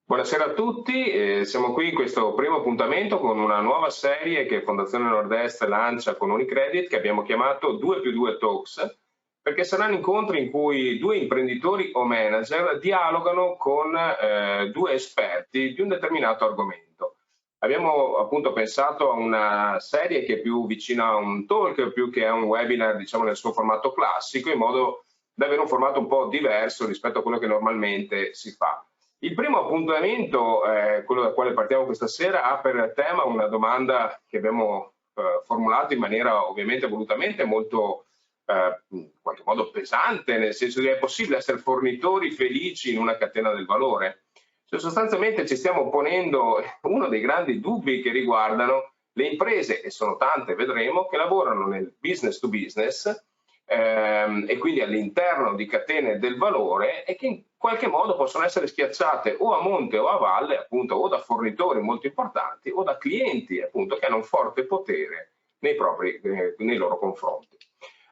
Buonasera a tutti, siamo qui in questo primo appuntamento con una nuova serie che Fondazione Nord-Est lancia con Unicredit che abbiamo chiamato 2+2 Talks, perché saranno incontri in cui due imprenditori o manager dialogano con due esperti di un determinato argomento. Abbiamo appunto pensato a una serie che è più vicina a un talk più che a un webinar, diciamo nel suo formato classico, in modo da avere un formato un po' diverso rispetto a quello che normalmente si fa. Il primo appuntamento, quello dal quale partiamo questa sera, ha per tema una domanda che abbiamo formulato in maniera ovviamente volutamente molto in qualche modo pesante, nel senso che è possibile essere fornitori felici in una catena del valore? Cioè, sostanzialmente ci stiamo ponendo uno dei grandi dubbi che riguardano le imprese, e sono tante, vedremo, che lavorano nel business to business e quindi all'interno di catene del valore e che in qualche modo possono essere schiacciate o a monte o a valle, appunto, o da fornitori molto importanti o da clienti, appunto, che hanno un forte potere nei loro confronti.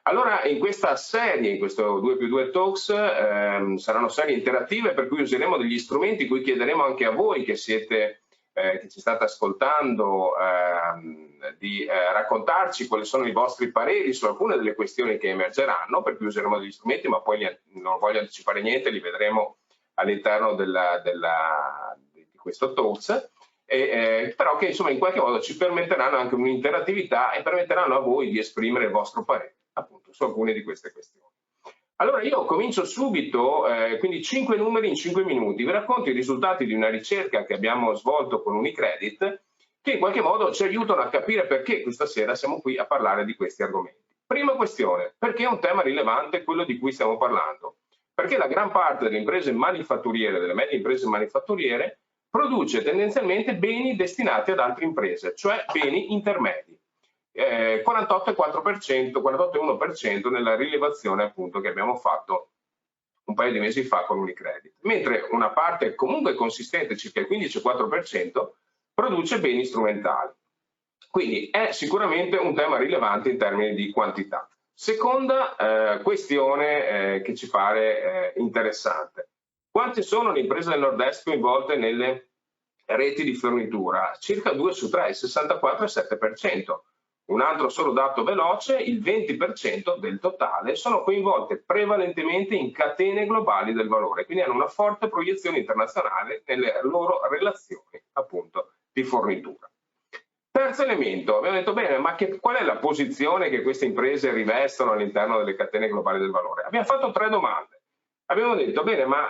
Allora, in questa serie, in questo 2+2 Talks, saranno serie interattive per cui useremo degli strumenti, cui chiederemo anche a voi che siete che ci state ascoltando di raccontarci quali sono i vostri pareri su alcune delle questioni che emergeranno, per cui useremo degli strumenti, ma poi non voglio anticipare niente, li vedremo all'interno di questo Talks, però che insomma in qualche modo ci permetteranno anche un'interattività e permetteranno a voi di esprimere il vostro parere appunto su alcune di queste questioni. Allora io comincio subito, quindi 5 numeri in 5 minuti, vi racconto i risultati di una ricerca che abbiamo svolto con Unicredit che in qualche modo ci aiutano a capire perché questa sera siamo qui a parlare di questi argomenti. Prima questione, perché è un tema rilevante quello di cui stiamo parlando? Perché la gran parte delle imprese manifatturiere, delle medie imprese manifatturiere, produce tendenzialmente beni destinati ad altre imprese, cioè beni intermedi. 48,4%, 48,1% nella rilevazione appunto che abbiamo fatto un paio di mesi fa con Unicredit, mentre una parte comunque consistente, circa il 15,4%, produce beni strumentali. Quindi è sicuramente un tema rilevante in termini di quantità. Seconda questione che ci pare interessante. Quante sono le imprese del Nord-Est coinvolte nelle reti di fornitura? Circa 2 su 3, il 64,7%. Un altro solo dato veloce, il 20% del totale sono coinvolte prevalentemente in catene globali del valore, quindi hanno una forte proiezione internazionale nelle loro relazioni appunto di fornitura. Terzo elemento, abbiamo detto bene, ma qual è la posizione che queste imprese rivestono all'interno delle catene globali del valore? Abbiamo fatto 3 domande. Abbiamo detto bene, ma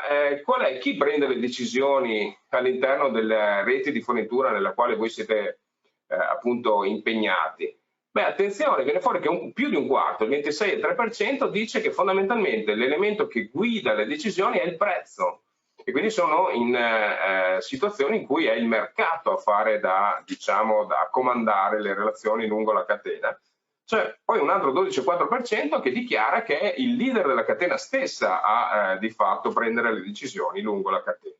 chi prende le decisioni all'interno delle reti di fornitura nella quale voi siete appunto impegnati? Beh, attenzione, viene fuori che più di un quarto, il 26,3%, dice che fondamentalmente l'elemento che guida le decisioni è il prezzo e quindi sono in situazioni in cui è il mercato a fare diciamo, da comandare le relazioni lungo la catena. C'è poi un altro 12,4% che dichiara che è il leader della catena stessa a di fatto prendere le decisioni lungo la catena.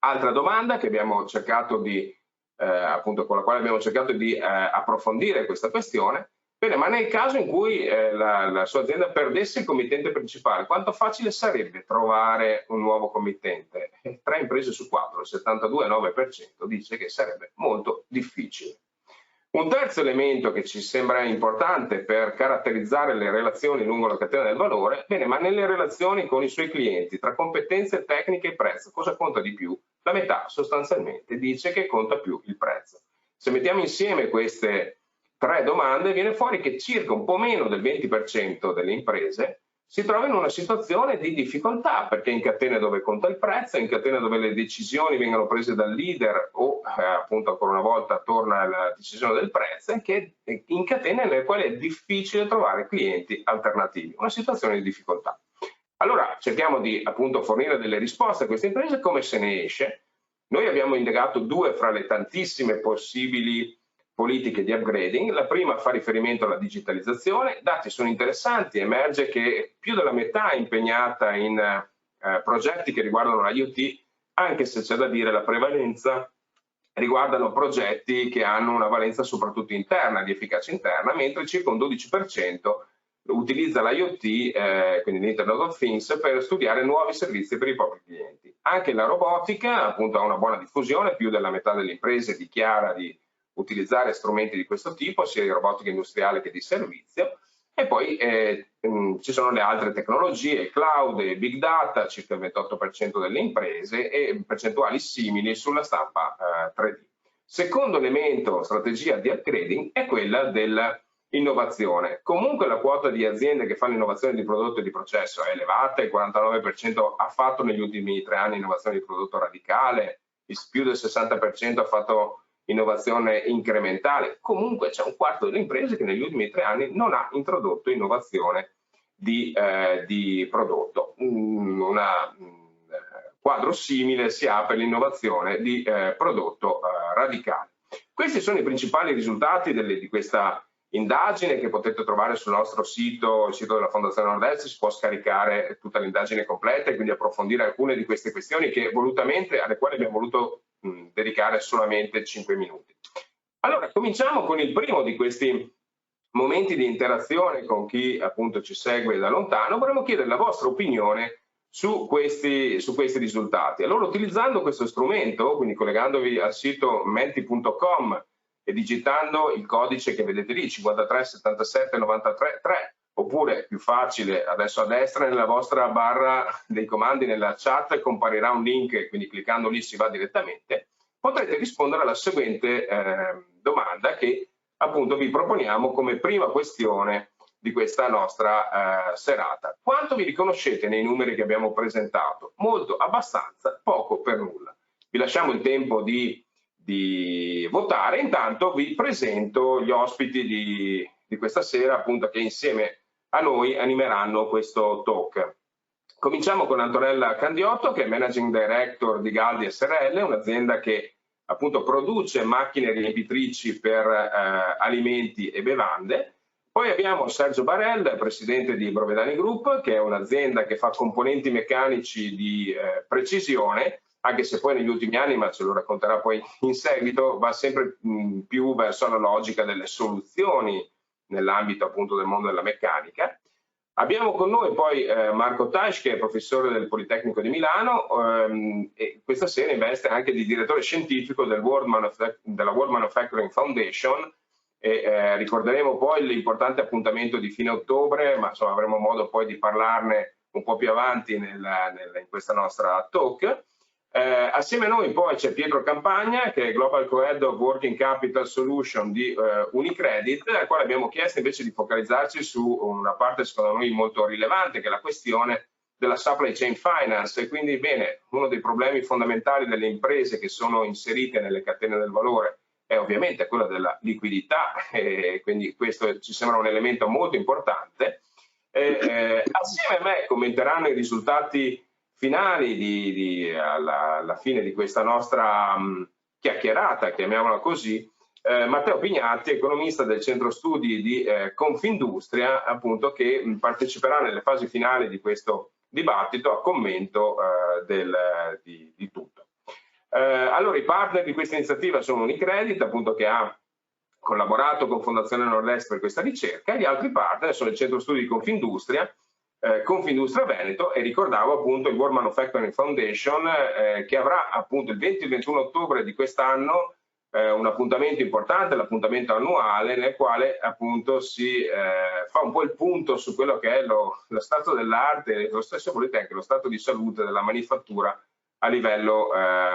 Altra domanda che abbiamo cercato di appunto con la quale abbiamo cercato di approfondire questa questione. Bene, ma nel caso in cui la sua azienda perdesse il committente principale, quanto facile sarebbe trovare un nuovo committente? 3 imprese su 4, il 72,9% dice che sarebbe molto difficile. Un terzo elemento che ci sembra importante per caratterizzare le relazioni lungo la catena del valore, bene, ma nelle relazioni con i suoi clienti, tra competenze tecniche e prezzo, cosa conta di più? La metà sostanzialmente dice che conta più il prezzo. Se mettiamo insieme queste 3 domande, viene fuori che circa un po' meno del 20% delle imprese si trova in una situazione di difficoltà, perché in catene dove conta il prezzo, in catene dove le decisioni vengono prese dal leader o appunto ancora una volta torna alla decisione del prezzo, e che in catene nelle quali è difficile trovare clienti alternativi, una situazione di difficoltà. Allora cerchiamo di appunto fornire delle risposte a queste imprese. Come se ne esce? Noi abbiamo indagato 2 fra le tantissime possibili politiche di upgrading. La prima fa riferimento alla digitalizzazione, i dati sono interessanti, emerge che più della metà è impegnata in progetti che riguardano l'IoT, anche se c'è da dire la prevalenza riguardano progetti che hanno una valenza soprattutto interna, di efficacia interna, mentre circa un 12% utilizza l'IoT, quindi l'Internet of Things, per studiare nuovi servizi per i propri clienti. Anche la robotica appunto ha una buona diffusione, più della metà delle imprese dichiara di utilizzare strumenti di questo tipo, sia di robotica industriale che di servizio. E poi ci sono le altre tecnologie, cloud e big data, circa il 28% delle imprese, e percentuali simili sulla stampa 3D. Secondo elemento, strategia di upgrading, è quella dell'innovazione. Comunque la quota di aziende che fanno innovazione di prodotto e di processo è elevata, il 49% ha fatto negli ultimi 3 anni innovazione di prodotto radicale, più del 60% ha fatto innovazione incrementale. Comunque c'è un quarto delle imprese che negli ultimi 3 anni non ha introdotto innovazione di prodotto. Un quadro simile si ha per l'innovazione di prodotto radicale. Questi sono i principali risultati di questa indagine che potete trovare sul nostro sito, il sito della Fondazione Nord-Est. Si può scaricare tutta l'indagine completa e quindi approfondire alcune di queste questioni alle quali abbiamo voluto dedicare solamente 5 minuti. Allora, cominciamo con il primo di questi momenti di interazione con chi appunto ci segue da lontano. Vorremmo chiedere la vostra opinione su questi risultati. Allora, utilizzando questo strumento, quindi collegandovi al sito menti.com e digitando il codice che vedete lì, 53 77 93 3, oppure più facile, adesso a destra nella vostra barra dei comandi nella chat comparirà un link, quindi cliccando lì si va direttamente, potrete rispondere alla seguente domanda che appunto vi proponiamo come prima questione di questa nostra serata. Quanto vi riconoscete nei numeri che abbiamo presentato? Molto, abbastanza, poco, per nulla. Vi lasciamo il tempo di votare. Intanto vi presento gli ospiti di questa sera, appunto, che insieme a noi animeranno questo talk. Cominciamo con Antonella Candiotto, che è Managing Director di Galdi SRL, un'azienda che appunto produce macchine riempitrici per alimenti e bevande. Poi abbiamo Sergio Barel, presidente di Brovedani Group, che è un'azienda che fa componenti meccanici di precisione, anche se poi negli ultimi anni, ma ce lo racconterà poi in seguito, va sempre più verso la logica delle soluzioni nell'ambito appunto del mondo della meccanica. Abbiamo con noi poi Marco Tasch, che è professore del Politecnico di Milano e questa sera investe anche di direttore scientifico della World Manufacturing Foundation, e ricorderemo poi l'importante appuntamento di fine ottobre, ma insomma avremo modo poi di parlarne un po' più avanti in questa nostra talk. Assieme a noi poi c'è Pietro Campagna, che è Global Co-Head of Working Capital Solution di Unicredit, al quale abbiamo chiesto invece di focalizzarci su una parte secondo noi molto rilevante, che è la questione della supply chain finance. E quindi, bene, uno dei problemi fondamentali delle imprese che sono inserite nelle catene del valore è ovviamente quello della liquidità, e quindi questo ci sembra un elemento molto importante. Assieme a me commenteranno i risultati finali alla fine di questa nostra chiacchierata, chiamiamola così, Matteo Pignatti, economista del centro studi di Confindustria, appunto, che parteciperà nelle fasi finali di questo dibattito a commento di tutto. Allora, i partner di questa iniziativa sono Unicredit, appunto, che ha collaborato con Fondazione Nord-Est per questa ricerca, e gli altri partner sono il centro studi di Confindustria, Confindustria Veneto, e ricordavo appunto il World Manufacturing Foundation, che avrà appunto il 20 e il 21 ottobre di quest'anno un appuntamento importante, l'appuntamento annuale, nel quale appunto si fa un po' il punto su quello che è lo stato dell'arte e lo stesso volete anche lo stato di salute della manifattura a livello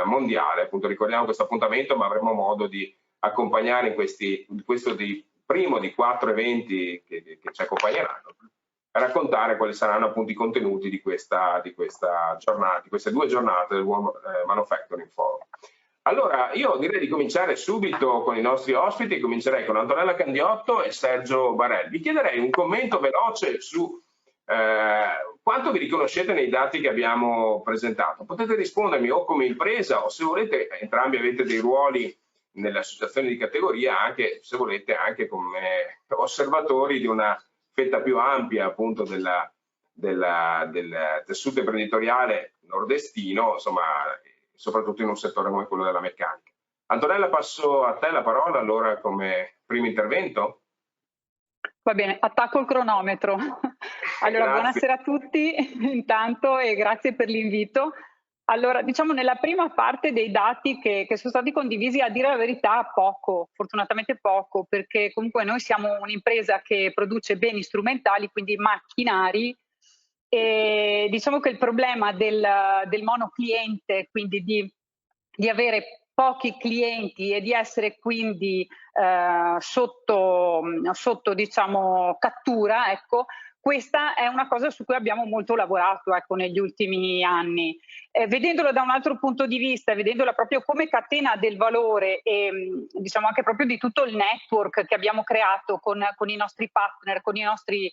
mondiale. Appunto ricordiamo questo appuntamento, ma avremo modo di accompagnare in questo primo di 4 eventi che ci accompagneranno, a raccontare quali saranno appunto i contenuti di questa giornata, di queste 2 giornate del World Manufacturing Forum. Allora, io direi di cominciare subito con i nostri ospiti. Comincerei con Antonella Candiotto e Sergio Barel. Vi chiederei un commento veloce su quanto vi riconoscete nei dati che abbiamo presentato. Potete rispondermi o come impresa, o se volete, entrambi avete dei ruoli nelle associazioni di categoria, anche se volete anche come osservatori di una fetta più ampia appunto del tessuto imprenditoriale nordestino, insomma, soprattutto in un settore come quello della meccanica. Antonella, passo a te la parola allora come primo intervento. Va bene, attacco il cronometro. Allora, buonasera a tutti intanto, e grazie per l'invito. Allora, diciamo nella prima parte dei dati che sono stati condivisi, a dire la verità poco, fortunatamente poco, perché comunque noi siamo un'impresa che produce beni strumentali, quindi macchinari, e diciamo che il problema del monocliente, quindi di avere pochi clienti e di essere quindi sotto diciamo, cattura, ecco, questa è una cosa su cui abbiamo molto lavorato, ecco, negli ultimi anni. Vedendolo da un altro punto di vista, vedendola proprio come catena del valore e diciamo anche proprio di tutto il network che abbiamo creato con i nostri partner, con i nostri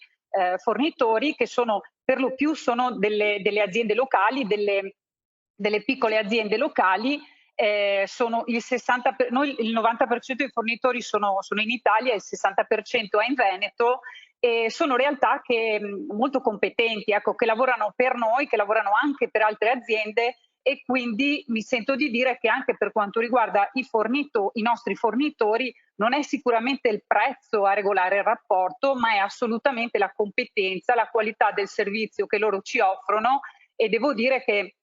fornitori, che sono per lo più sono delle aziende locali, delle piccole aziende locali. Sono noi il 90% dei fornitori sono in Italia, il 60% è in Veneto, e sono realtà che molto competenti, ecco, che lavorano per noi, che lavorano anche per altre aziende, e quindi mi sento di dire che anche per quanto riguarda i nostri fornitori non è sicuramente il prezzo a regolare il rapporto, ma è assolutamente la competenza, la qualità del servizio che loro ci offrono, e devo dire che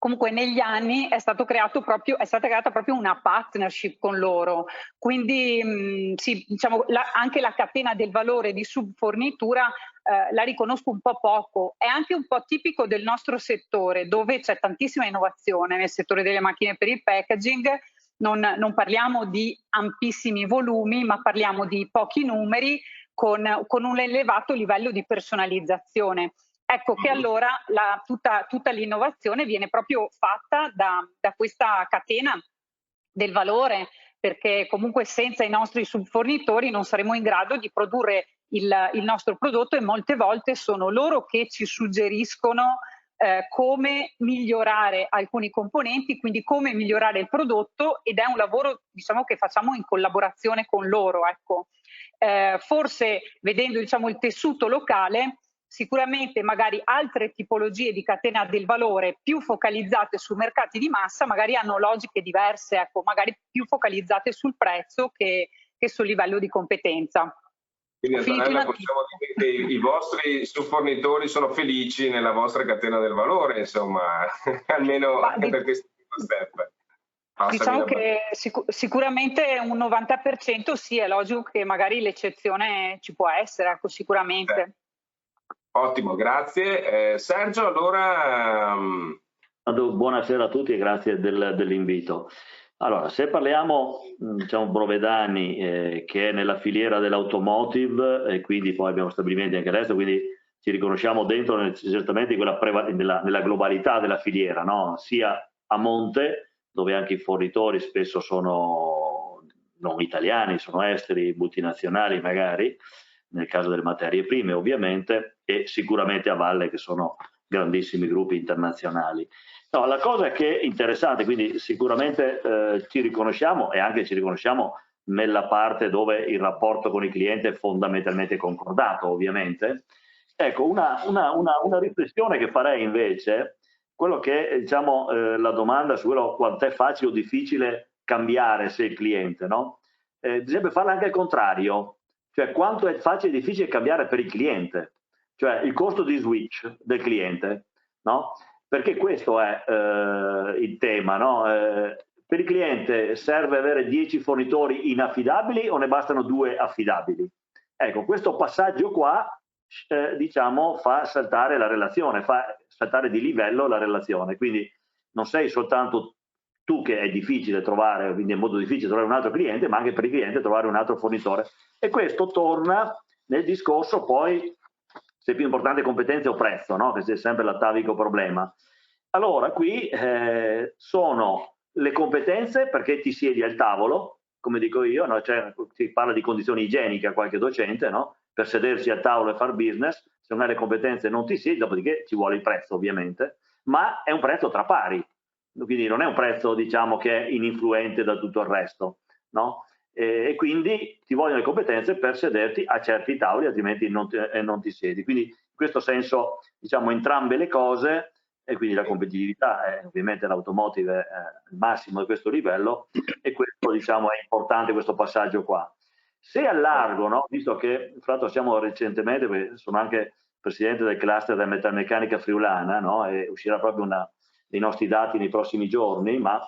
comunque negli anni è stata creata proprio una partnership con loro. Quindi sì, diciamo, anche la catena del valore di subfornitura la riconosco un po' poco. È anche un po' tipico del nostro settore, dove c'è tantissima innovazione nel settore delle macchine per il packaging. Non parliamo di ampissimi volumi, ma parliamo di pochi numeri con un elevato livello di personalizzazione. Ecco che allora tutta l'innovazione viene proprio fatta da questa catena del valore, perché comunque senza i nostri subfornitori non saremo in grado di produrre il nostro prodotto, e molte volte sono loro che ci suggeriscono come migliorare alcuni componenti, quindi come migliorare il prodotto, ed è un lavoro, diciamo, che facciamo in collaborazione con loro. Ecco. Forse vedendo, diciamo, il tessuto locale, sicuramente magari altre tipologie di catena del valore più focalizzate su mercati di massa magari hanno logiche diverse, ecco, magari più focalizzate sul prezzo che sul livello di competenza. Quindi Antonella, possiamo dire che i vostri subfornitori sono felici nella vostra catena del valore, insomma, almeno per questo step. Diciamo che sicuramente un 90% sì, è logico che magari l'eccezione ci può essere, ecco, sicuramente. Ottimo, grazie. Sergio, allora... Buonasera a tutti e grazie dell'invito. Allora, se parliamo, diciamo, Brovedani, che è nella filiera dell'automotive, e quindi poi abbiamo stabilimenti anche adesso, quindi ci riconosciamo dentro certamente nella globalità della filiera, no? Sia a monte, dove anche i fornitori spesso sono non italiani, sono esteri, multinazionali magari, nel caso delle materie prime ovviamente, e sicuramente a valle, che sono grandissimi gruppi internazionali. No, la cosa che è interessante, quindi sicuramente ci riconosciamo, e anche ci riconosciamo nella parte dove il rapporto con il cliente è fondamentalmente concordato, ovviamente. Ecco, una riflessione che farei invece, quello che diciamo, la domanda su quello quanto è facile o difficile cambiare se il cliente, no? Bisognerebbe farla anche al contrario, cioè quanto è facile e difficile cambiare per il cliente, cioè il costo di switch del cliente, no? Perché questo è il tema, no? Per il cliente serve avere 10 fornitori inaffidabili o ne bastano 2 affidabili? Ecco, questo passaggio qua diciamo fa saltare la relazione, fa saltare di livello la relazione, quindi non sei soltanto tu che è difficile trovare, quindi è molto difficile trovare un altro cliente, ma anche per il cliente trovare un altro fornitore. E questo torna nel discorso poi, se è più importante competenze o prezzo, no? Che è sempre l'atavico problema. Allora qui sono le competenze, perché ti siedi al tavolo, come dico io, no? Cioè, si parla di condizioni igieniche a qualche docente, no? Per sedersi al tavolo e far business, se non hai le competenze non ti siedi, dopodiché ci vuole il prezzo ovviamente, ma è un prezzo tra pari, quindi non è un prezzo, diciamo, che è ininfluente da tutto il resto, no? E quindi ti vogliono le competenze per sederti a certi tavoli, altrimenti non ti siedi. Quindi in questo senso, diciamo, entrambe le cose, e quindi la competitività è ovviamente l'automotive il massimo di questo livello, e questo, diciamo, è importante, questo passaggio qua. Se allargo, no? Visto che fra l'altro siamo recentemente, sono anche presidente del cluster della metalmeccanica friulana, no? E uscirà proprio dei nostri dati nei prossimi giorni, ma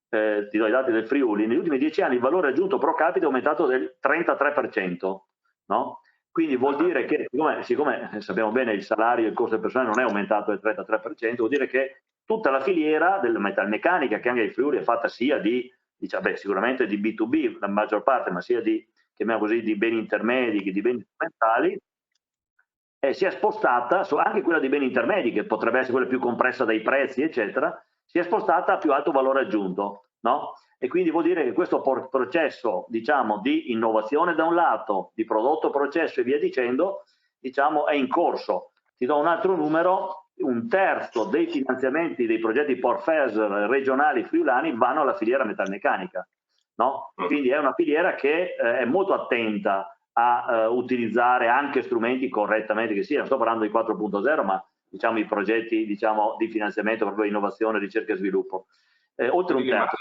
ti do i dati del Friuli. Negli ultimi 10 anni il valore aggiunto pro capite è aumentato del 33%, no? Quindi vuol dire che, siccome sappiamo bene il salario e il costo del personale non è aumentato del 33%, vuol dire che tutta la filiera della metalmeccanica, che anche il Friuli è fatta sia di, diciamo, sicuramente di B2B, la maggior parte, ma sia di, chiamiamo così, di beni intermedi che di beni strumentali, si è spostata, anche quella dei beni intermedi, che potrebbe essere quella più compressa dai prezzi, eccetera, si è spostata a più alto valore aggiunto, no? E quindi vuol dire che questo processo, diciamo, di innovazione da un lato, di prodotto, processo e via dicendo, diciamo, è in corso. Ti do un altro numero: 1/3 dei finanziamenti dei progetti PORFES regionali friulani vanno alla filiera metalmeccanica, no? Quindi è una filiera che è molto attenta a utilizzare anche strumenti correttamente, che sia, non sto parlando di 4.0, ma diciamo i progetti, diciamo, di finanziamento proprio innovazione, ricerca e sviluppo. Oltre un terzo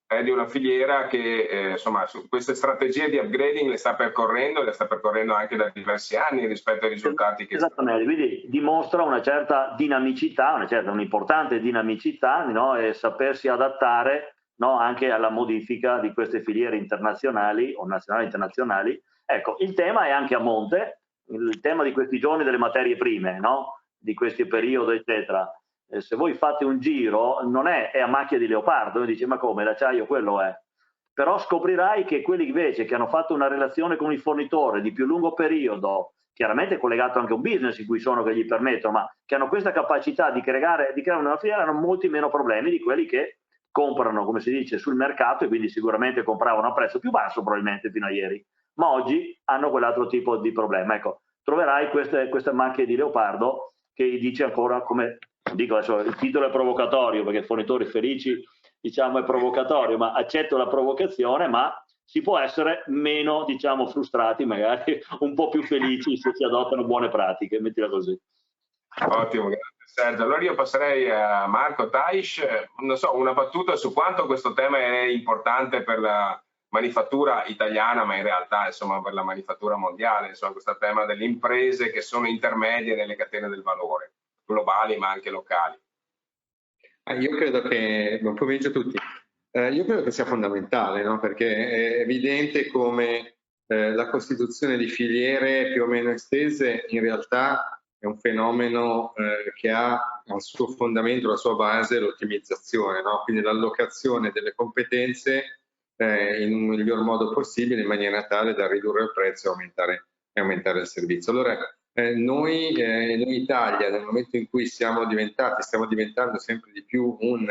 è di una filiera che insomma, su queste strategie di upgrading le sta percorrendo anche da diversi anni rispetto ai risultati che esattamente, quindi dimostra una certa dinamicità, un'importante dinamicità, no? E sapersi adattare, no? Anche alla modifica di queste filiere internazionali o nazionali internazionali. Ecco, il tema è anche a monte, il tema di questi giorni delle materie prime, no? Di questo periodo, eccetera. Se voi fate un giro, non è a macchia di leopardo, e dici ma come, l'acciaio quello è. Però scoprirai che quelli invece che hanno fatto una relazione con il fornitore di più lungo periodo, chiaramente collegato anche a un business in cui sono, che gli permettono, ma che hanno questa capacità di creare una filiera, hanno molti meno problemi di quelli che comprano, come si dice, sul mercato, e quindi sicuramente compravano a prezzo più basso probabilmente fino a ieri, ma oggi hanno quell'altro tipo di problema. Ecco, troverai queste macchie di leopardo che dice ancora, come dico adesso, il titolo è provocatorio perché fornitori felici, diciamo, è provocatorio, ma accetto la provocazione, ma si può essere meno, diciamo, frustrati, magari un po' più felici se si adottano buone pratiche, mettila così. Ottimo, grazie Sergio. Allora io passerei a Marco Taish, non so, una battuta su quanto questo tema è importante per la manifattura italiana, ma in realtà insomma per la manifattura mondiale, insomma questo tema delle imprese che sono intermedie nelle catene del valore, globali ma anche locali. Io credo che, buon pomeriggio a tutti, io credo che sia fondamentale, no? Perché è evidente come la costituzione di filiere più o meno estese in realtà è un fenomeno che ha al suo fondamento, la sua base, l'ottimizzazione, no? Quindi l'allocazione delle competenze in un miglior modo possibile in maniera tale da ridurre il prezzo e aumentare il servizio. Allora, noi in Italia, nel momento in cui stiamo diventando sempre di più un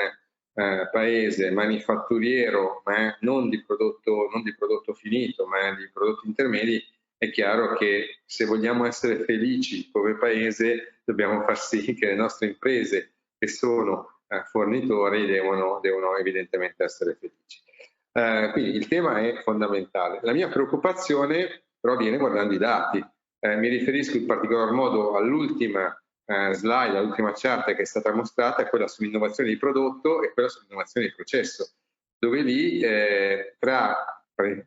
paese manifatturiero, ma non di prodotto finito, ma di prodotti intermedi, è chiaro che se vogliamo essere felici come paese dobbiamo far sì che le nostre imprese che sono fornitori devono evidentemente essere felici. Quindi il tema è fondamentale. La mia preoccupazione però viene guardando i dati. Mi riferisco in particolar modo all'ultima slide, all'ultima chart che è stata mostrata, quella sull'innovazione di prodotto e quella sull'innovazione di processo, dove lì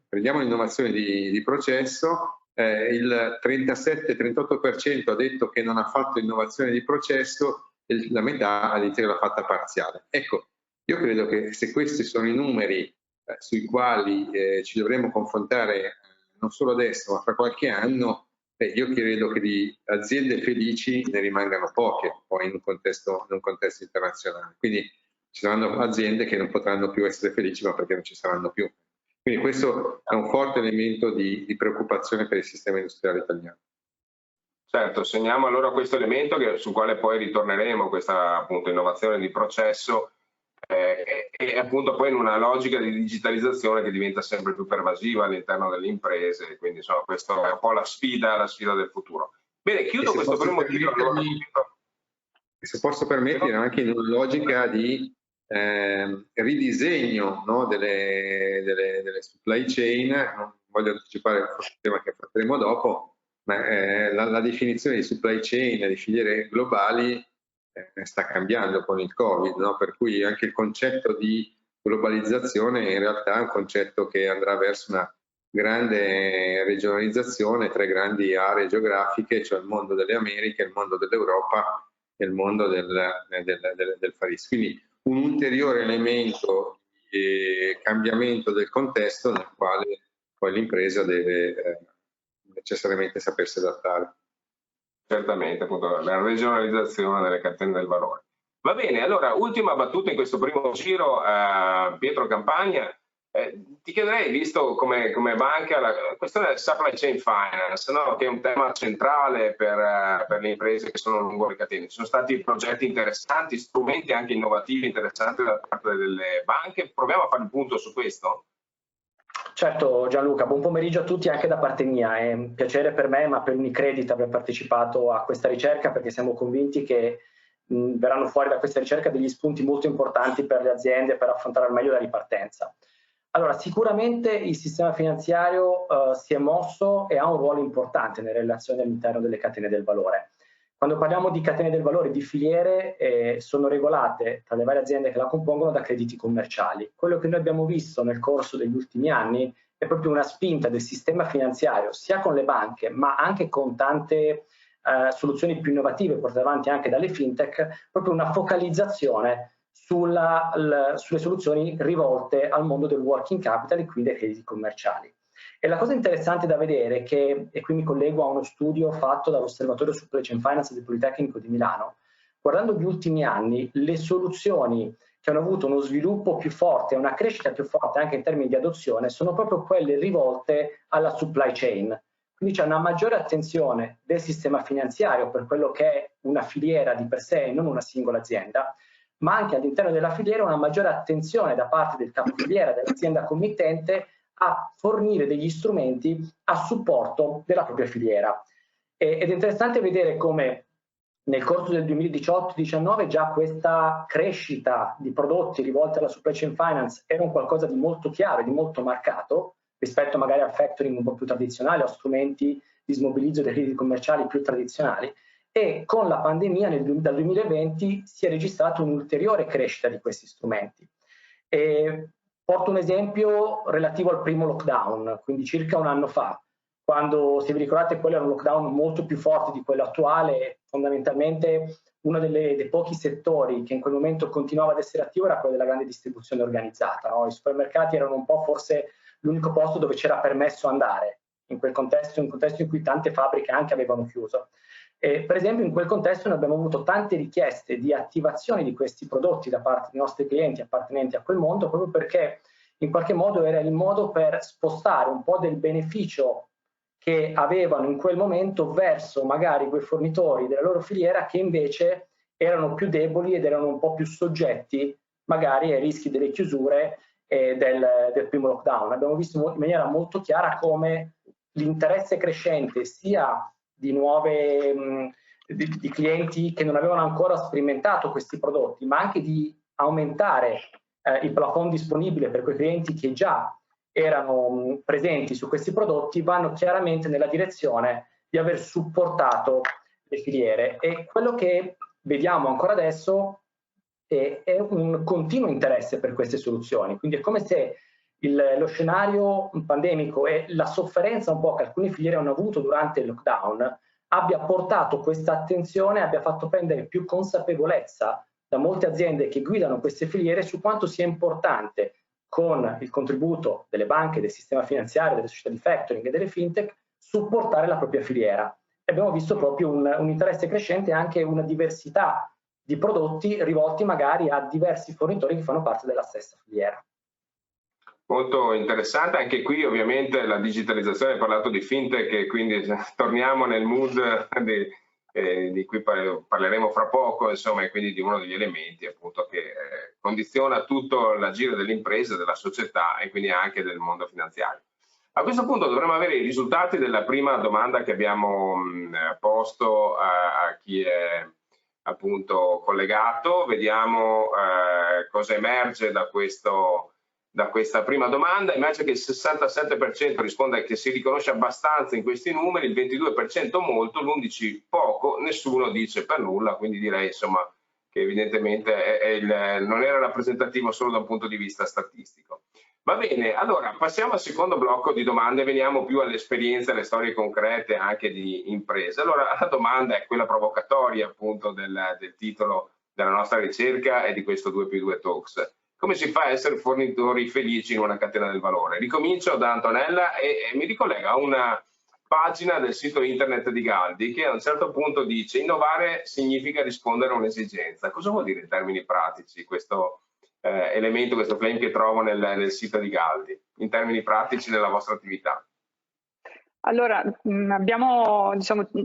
prendiamo l'innovazione di processo, il 37-38% ha detto che non ha fatto innovazione di processo, e la metà ha detto che l'ha fatta parziale. Ecco, io credo che se questi sono i numeri sui quali ci dovremo confrontare non solo adesso ma fra qualche anno, io credo che di aziende felici ne rimangano poche poi in un contesto internazionale. Quindi ci saranno aziende che non potranno più essere felici ma perché non ci saranno più. Quindi questo è un forte elemento di preoccupazione per il sistema industriale italiano. Certo, segniamo allora questo elemento sul quale poi ritorneremo, questa appunto innovazione di processo e appunto poi in una logica di digitalizzazione che diventa sempre più pervasiva all'interno delle imprese, quindi insomma questa è un po' la sfida del futuro. Bene, chiudo questo primo giro. Se posso permettere, anche in una logica di ridisegno, no, delle supply chain, non voglio anticipare il tema che affronteremo dopo, ma la definizione di supply chain, di filiere globali, sta cambiando con il Covid, no? Per cui anche il concetto di globalizzazione in realtà è un concetto che andrà verso una grande regionalizzazione, 3 grandi aree geografiche, cioè il mondo delle Americhe, il mondo dell'Europa nel mondo del far risk. Quindi un ulteriore elemento di cambiamento del contesto nel quale poi l'impresa deve necessariamente sapersi adattare. Certamente, appunto, la regionalizzazione delle catene del valore. Va bene, allora, ultima battuta in questo primo giro, Pietro Campagna. Ti chiederei, visto come banca, la questione del supply chain finance, no? Che è un tema centrale per le imprese che sono lungo le catene. Ci sono stati progetti interessanti, strumenti anche innovativi interessanti da parte delle banche. Proviamo a fare il punto su questo? Certo Gianluca, buon pomeriggio a tutti anche da parte mia. È un piacere per me, ma per Unicredit, aver partecipato a questa ricerca, perché siamo convinti che verranno fuori da questa ricerca degli spunti molto importanti per le aziende per affrontare al meglio la ripartenza. Allora, sicuramente il sistema finanziario si è mosso e ha un ruolo importante nelle relazioni all'interno delle catene del valore. Quando parliamo di catene del valore, di filiere, sono regolate tra le varie aziende che la compongono da crediti commerciali. Quello che noi abbiamo visto nel corso degli ultimi anni è proprio una spinta del sistema finanziario, sia con le banche, ma anche con tante soluzioni più innovative portate avanti anche dalle fintech, proprio una focalizzazione sulle soluzioni rivolte al mondo del working capital e quindi dei crediti commerciali. E la cosa interessante da vedere è che, e qui mi collego a uno studio fatto dall'Osservatorio Supply Chain Finance del Politecnico di Milano, guardando gli ultimi anni, le soluzioni che hanno avuto uno sviluppo più forte, una crescita più forte anche in termini di adozione, sono proprio quelle rivolte alla supply chain. Quindi c'è una maggiore attenzione del sistema finanziario per quello che è una filiera di per sé e non una singola azienda, ma anche all'interno della filiera una maggiore attenzione da parte del capofiliera, dell'azienda committente, a fornire degli strumenti a supporto della propria filiera. Ed è interessante vedere come nel corso del 2018-19 già questa crescita di prodotti rivolti alla supply chain finance era un qualcosa di molto chiaro e di molto marcato rispetto magari al factoring un po' più tradizionale o strumenti di smobilizzo dei crediti commerciali più tradizionali, e con la pandemia dal 2020 si è registrata un'ulteriore crescita di questi strumenti. Porto un esempio relativo al primo lockdown, quindi circa un anno fa, quando, se vi ricordate, quello era un lockdown molto più forte di quello attuale. Fondamentalmente uno dei pochi settori che in quel momento continuava ad essere attivo era quello della grande distribuzione organizzata, no? I supermercati erano un po' forse l'unico posto dove c'era permesso andare, in quel contesto, un contesto in cui tante fabbriche anche avevano chiuso. Per esempio in quel contesto noi abbiamo avuto tante richieste di attivazione di questi prodotti da parte dei nostri clienti appartenenti a quel mondo, proprio perché in qualche modo era il modo per spostare un po' del beneficio che avevano in quel momento verso magari quei fornitori della loro filiera che invece erano più deboli ed erano un po' più soggetti magari ai rischi delle chiusure del primo lockdown. Abbiamo visto in maniera molto chiara come l'interesse crescente sia di di clienti che non avevano ancora sperimentato questi prodotti, ma anche di aumentare il plafond disponibile per quei clienti che già erano presenti su questi prodotti, vanno chiaramente nella direzione di aver supportato le filiere. E quello che vediamo ancora adesso è un continuo interesse per queste soluzioni, quindi è come se lo scenario pandemico e la sofferenza un po' che alcune filiere hanno avuto durante il lockdown abbia portato questa attenzione, abbia fatto prendere più consapevolezza da molte aziende che guidano queste filiere su quanto sia importante, con il contributo delle banche, del sistema finanziario, delle società di factoring e delle fintech, supportare la propria filiera. E abbiamo visto proprio un interesse crescente e anche una diversità di prodotti rivolti magari a diversi fornitori che fanno parte della stessa filiera. Molto interessante, anche qui ovviamente la digitalizzazione, hai parlato di fintech e quindi torniamo nel mood di cui parleremo fra poco, insomma, e quindi di uno degli elementi appunto che condiziona tutto l'agire dell'impresa, della società e quindi anche del mondo finanziario. A questo punto dovremmo avere i risultati della prima domanda che abbiamo posto a chi è appunto collegato. Vediamo cosa emerge da questa prima domanda. Emerge che il 67% risponde che si riconosce abbastanza in questi numeri, il 22% molto, l'11% poco, nessuno dice per nulla, quindi direi insomma che evidentemente non era rappresentativo solo da un punto di vista statistico. Va bene, allora passiamo al secondo blocco di domande, veniamo più alle esperienze, alle storie concrete anche di imprese. Allora la domanda è quella provocatoria appunto del titolo della nostra ricerca e di questo 2+2 Talks. Come si fa a essere fornitori felici in una catena del valore? Ricomincio da Antonella e mi ricollega a una pagina del sito internet di Galdi che a un certo punto dice: innovare significa rispondere a un'esigenza. Cosa vuol dire in termini pratici questo elemento, questo claim che trovo nel sito di Galdi, in termini pratici nella vostra attività? Allora,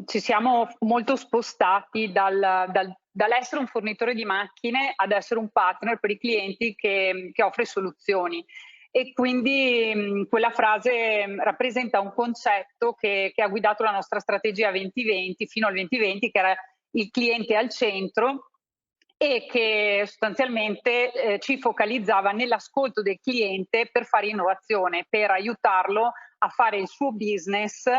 ci siamo molto spostati dall'essere un fornitore di macchine ad essere un partner per i clienti che offre soluzioni. E quindi quella frase rappresenta un concetto che ha guidato la nostra strategia 2020 fino al 2020, che era il cliente al centro, e che sostanzialmente ci focalizzava nell'ascolto del cliente per fare innovazione, per aiutarlo a fare il suo business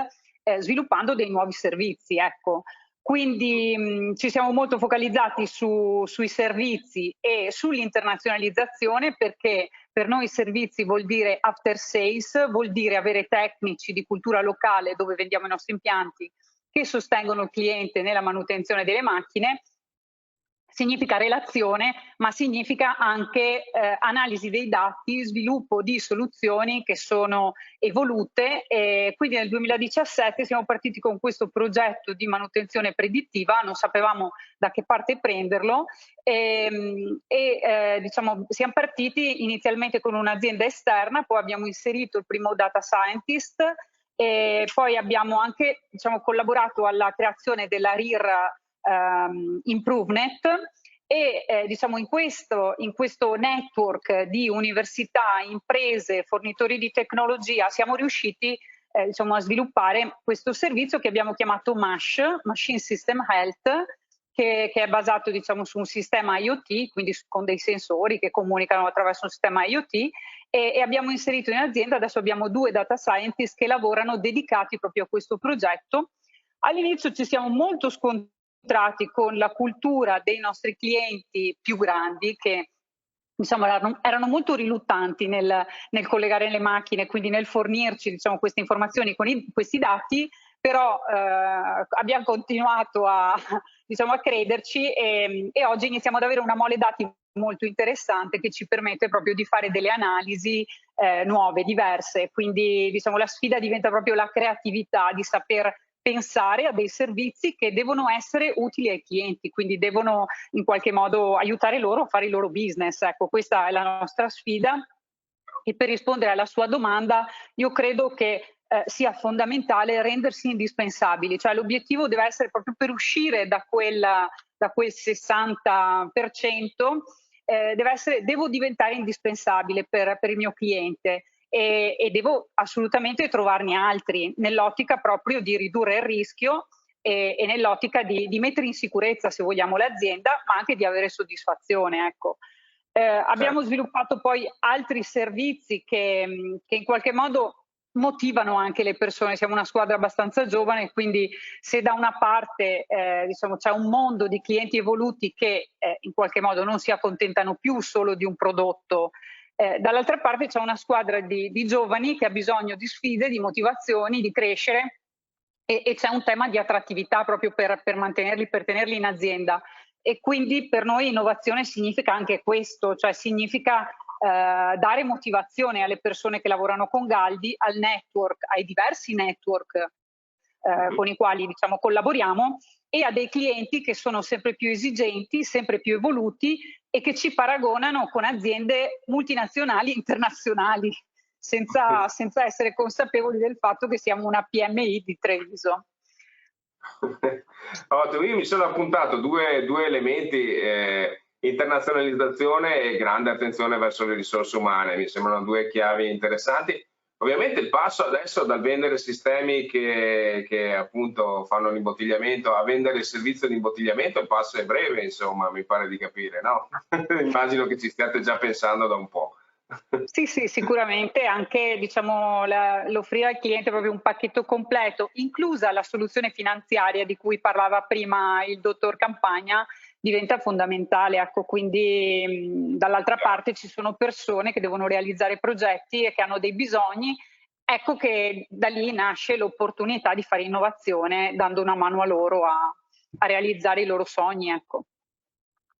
sviluppando dei nuovi servizi. Ecco. Quindi ci siamo molto focalizzati sui servizi e sull'internazionalizzazione, perché per noi servizi vuol dire after sales, vuol dire avere tecnici di cultura locale dove vendiamo i nostri impianti che sostengono il cliente nella manutenzione delle macchine. Significa relazione, ma significa anche analisi dei dati, sviluppo di soluzioni che sono evolute, e quindi nel 2017 siamo partiti con questo progetto di manutenzione predittiva, non sapevamo da che parte prenderlo diciamo, siamo partiti inizialmente con un'azienda esterna, poi abbiamo inserito il primo data scientist e poi abbiamo anche collaborato alla creazione della RIR ImproveNet e diciamo in questo network di università, imprese, fornitori di tecnologia siamo riusciti a sviluppare questo servizio che abbiamo chiamato MASH, Machine System Health, che è basato su un sistema IoT, quindi con dei sensori che comunicano attraverso un sistema IoT, e abbiamo inserito in azienda, adesso abbiamo 2 data scientist che lavorano dedicati proprio a questo progetto. All'inizio ci siamo molto scontrati con la cultura dei nostri clienti più grandi che erano molto riluttanti nel collegare le macchine, quindi nel fornirci queste informazioni con questi dati, però abbiamo continuato a crederci e oggi iniziamo ad avere una mole dati molto interessante che ci permette proprio di fare delle analisi nuove, diverse, quindi la sfida diventa proprio la creatività di saper pensare a dei servizi che devono essere utili ai clienti, quindi devono in qualche modo aiutare loro a fare il loro business. Ecco, questa è la nostra sfida. E per rispondere alla sua domanda, io credo che sia fondamentale rendersi indispensabili, cioè l'obiettivo deve essere proprio per uscire da quel 60%, devo diventare indispensabile per il mio cliente. E devo assolutamente trovarne altri nell'ottica proprio di ridurre il rischio e nell'ottica di mettere in sicurezza, se vogliamo, l'azienda, ma anche di avere soddisfazione. Ecco. Abbiamo sviluppato poi altri servizi che in qualche modo motivano anche le persone. Siamo una squadra abbastanza giovane, quindi se da una parte c'è un mondo di clienti evoluti che in qualche modo non si accontentano più solo di un prodotto, dall'altra parte c'è una squadra di giovani che ha bisogno di sfide, di motivazioni, di crescere e c'è un tema di attrattività proprio per mantenerli, per tenerli in azienda. E quindi per noi innovazione significa anche questo, cioè significa dare motivazione alle persone che lavorano con Galdi, al network, ai diversi network con i quali collaboriamo, e a dei clienti che sono sempre più esigenti, sempre più evoluti e che ci paragonano con aziende multinazionali internazionali, senza essere consapevoli del fatto che siamo una PMI di Treviso. Io mi sono appuntato due elementi, internazionalizzazione e grande attenzione verso le risorse umane, mi sembrano 2 chiavi interessanti. Ovviamente il passo adesso dal vendere sistemi che appunto fanno l'imbottigliamento a vendere il servizio di imbottigliamento, il passo è breve, insomma, mi pare di capire, no? Immagino che ci stiate già pensando da un po'. Sì, sicuramente anche l'offrire al cliente proprio un pacchetto completo, inclusa la soluzione finanziaria di cui parlava prima il dottor Campagna, diventa fondamentale. Ecco, quindi dall'altra parte ci sono persone che devono realizzare progetti e che hanno dei bisogni. Ecco che da lì nasce l'opportunità di fare innovazione, dando una mano a loro a realizzare i loro sogni. Ecco.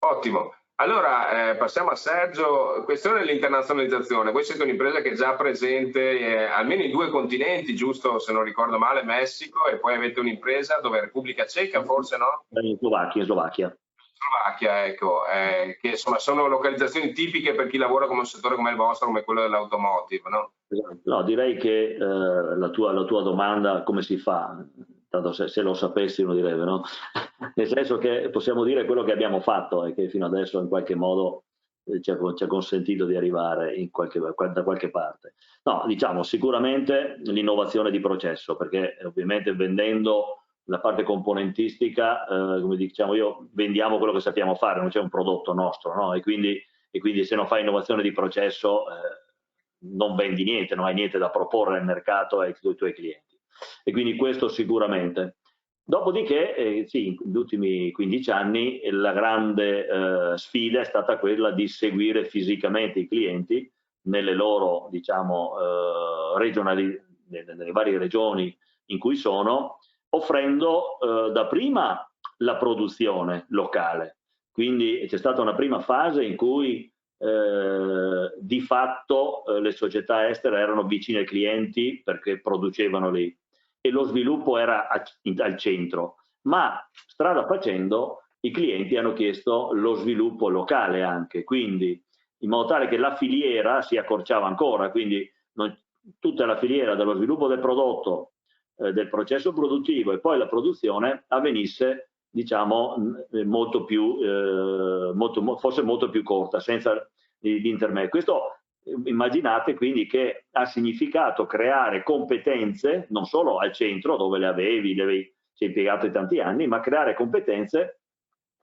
Ottimo. Allora passiamo a Sergio. Questione dell'internazionalizzazione. Voi siete un'impresa che è già presente almeno in 2 continenti, giusto se non ricordo male, Messico, e poi avete un'impresa dove Repubblica Ceca, forse no? In Slovacchia. Slovacchia, ecco, che insomma sono localizzazioni tipiche per chi lavora come un settore come il vostro, come quello dell'automotive, no? No, direi che la tua domanda come si fa? Tanto se lo sapessi uno direbbe, no? Nel senso che possiamo dire quello che abbiamo fatto e che fino adesso in qualche modo ci ha consentito di arrivare da qualche parte. No, diciamo sicuramente l'innovazione di processo, perché ovviamente vendendo la parte componentistica, come diciamo io, vendiamo quello che sappiamo fare, non c'è un prodotto nostro, no? E quindi se non fai innovazione di processo non vendi niente, non hai niente da proporre al mercato e ai tuoi clienti. E quindi questo sicuramente. Dopodiché, sì, negli ultimi 15 anni la grande sfida è stata quella di seguire fisicamente i clienti nelle loro, diciamo, nelle varie regioni in cui sono, offrendo dapprima la produzione locale. Quindi c'è stata una prima fase in cui di fatto le società estere erano vicine ai clienti perché producevano lì e lo sviluppo era al centro, ma strada facendo i clienti hanno chiesto lo sviluppo locale anche, quindi in modo tale che la filiera si accorciava ancora, quindi tutta la filiera dello sviluppo del prodotto, del processo produttivo e poi la produzione avvenisse, diciamo, forse molto più corta, senza di intermedio. Questo immaginate quindi che ha significato creare competenze, non solo al centro dove le avevi ci hai impiegato in tanti anni, ma creare competenze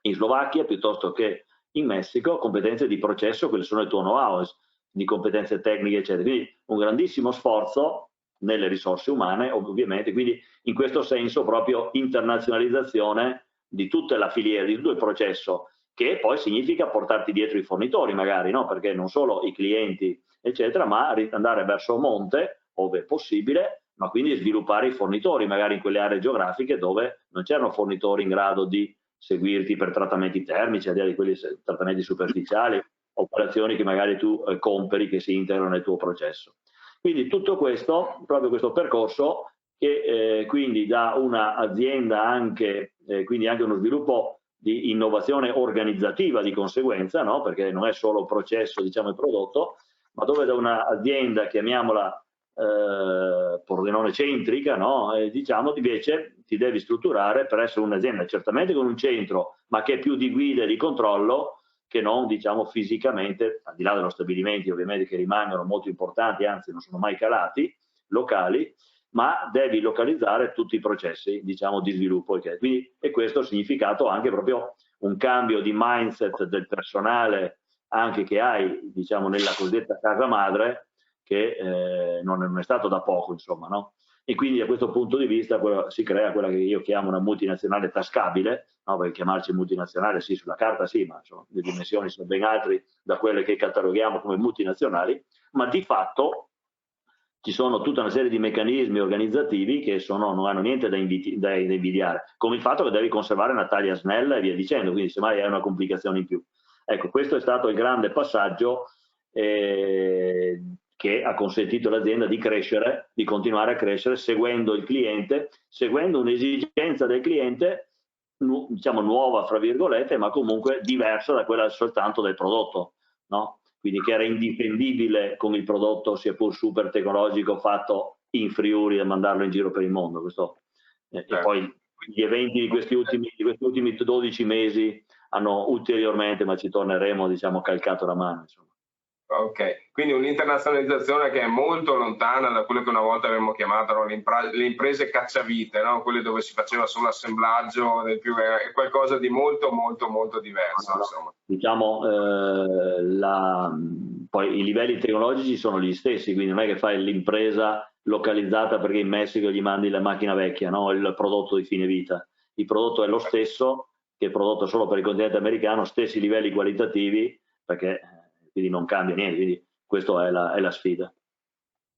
in Slovacchia piuttosto che in Messico, competenze di processo, quelle sono il tuo know-how, di competenze tecniche, eccetera. Quindi un grandissimo sforzo nelle risorse umane, ovviamente, quindi in questo senso proprio internazionalizzazione di tutta la filiera, di tutto il processo, che poi significa portarti dietro i fornitori magari, no? Perché non solo i clienti, eccetera, ma andare verso monte, ove è possibile, ma quindi sviluppare i fornitori, magari in quelle aree geografiche dove non c'erano fornitori in grado di seguirti per trattamenti termici, al di là di quelli trattamenti superficiali, operazioni che magari tu compri che si integrano nel tuo processo. Quindi tutto questo, proprio questo percorso, che quindi da un'azienda anche, quindi anche uno sviluppo di innovazione organizzativa di conseguenza, no? Perché non è solo processo, diciamo, il prodotto, ma dove da un'azienda, chiamiamola Pordenone centrica, no? Diciamo invece ti devi strutturare per essere un'azienda certamente con un centro, ma che è più di guida e di controllo che non, diciamo, fisicamente, al di là dello stabilimenti ovviamente che rimangono molto importanti, anzi non sono mai calati, locali, ma devi localizzare tutti i processi, diciamo, di sviluppo. Quindi, e questo ha significato anche proprio un cambio di mindset del personale anche che hai, diciamo, nella cosiddetta casa madre, che non è stato da poco, insomma, no? E quindi da questo punto di vista si crea quella che io chiamo una multinazionale tascabile, no? Perché chiamarci multinazionale sì, sulla carta sì, ma insomma, le dimensioni sono ben altre da quelle che cataloghiamo come multinazionali, ma di fatto ci sono tutta una serie di meccanismi organizzativi che non hanno niente da invidiare, come il fatto che devi conservare una taglia snella e via dicendo, quindi semmai hai una complicazione in più. Ecco, questo è stato il grande passaggio che ha consentito all'azienda di crescere, di continuare a crescere, seguendo il cliente, seguendo un'esigenza del cliente, diciamo nuova, fra virgolette, ma comunque diversa da quella soltanto del prodotto, no? Quindi che era indifendibile con il prodotto, sia pur super tecnologico, fatto in Friuli e mandarlo in giro per il mondo. Questo, e poi gli eventi di questi ultimi 12 mesi hanno ulteriormente, ma ci torneremo, diciamo, calcato la mano, insomma. Ok, quindi un'internazionalizzazione che è molto lontana da quello che una volta avremmo chiamato le imprese cacciavite, no? Quelle dove si faceva solo assemblaggio, è qualcosa di molto diverso. No. Insomma. Diciamo, poi i livelli tecnologici sono gli stessi, quindi non è che fai l'impresa localizzata perché in Messico gli mandi la macchina vecchia, no? Il prodotto di fine vita. Il prodotto è lo stesso, che è prodotto solo per il continente americano, stessi livelli qualitativi, perché quindi non cambia niente, quindi questa è la sfida.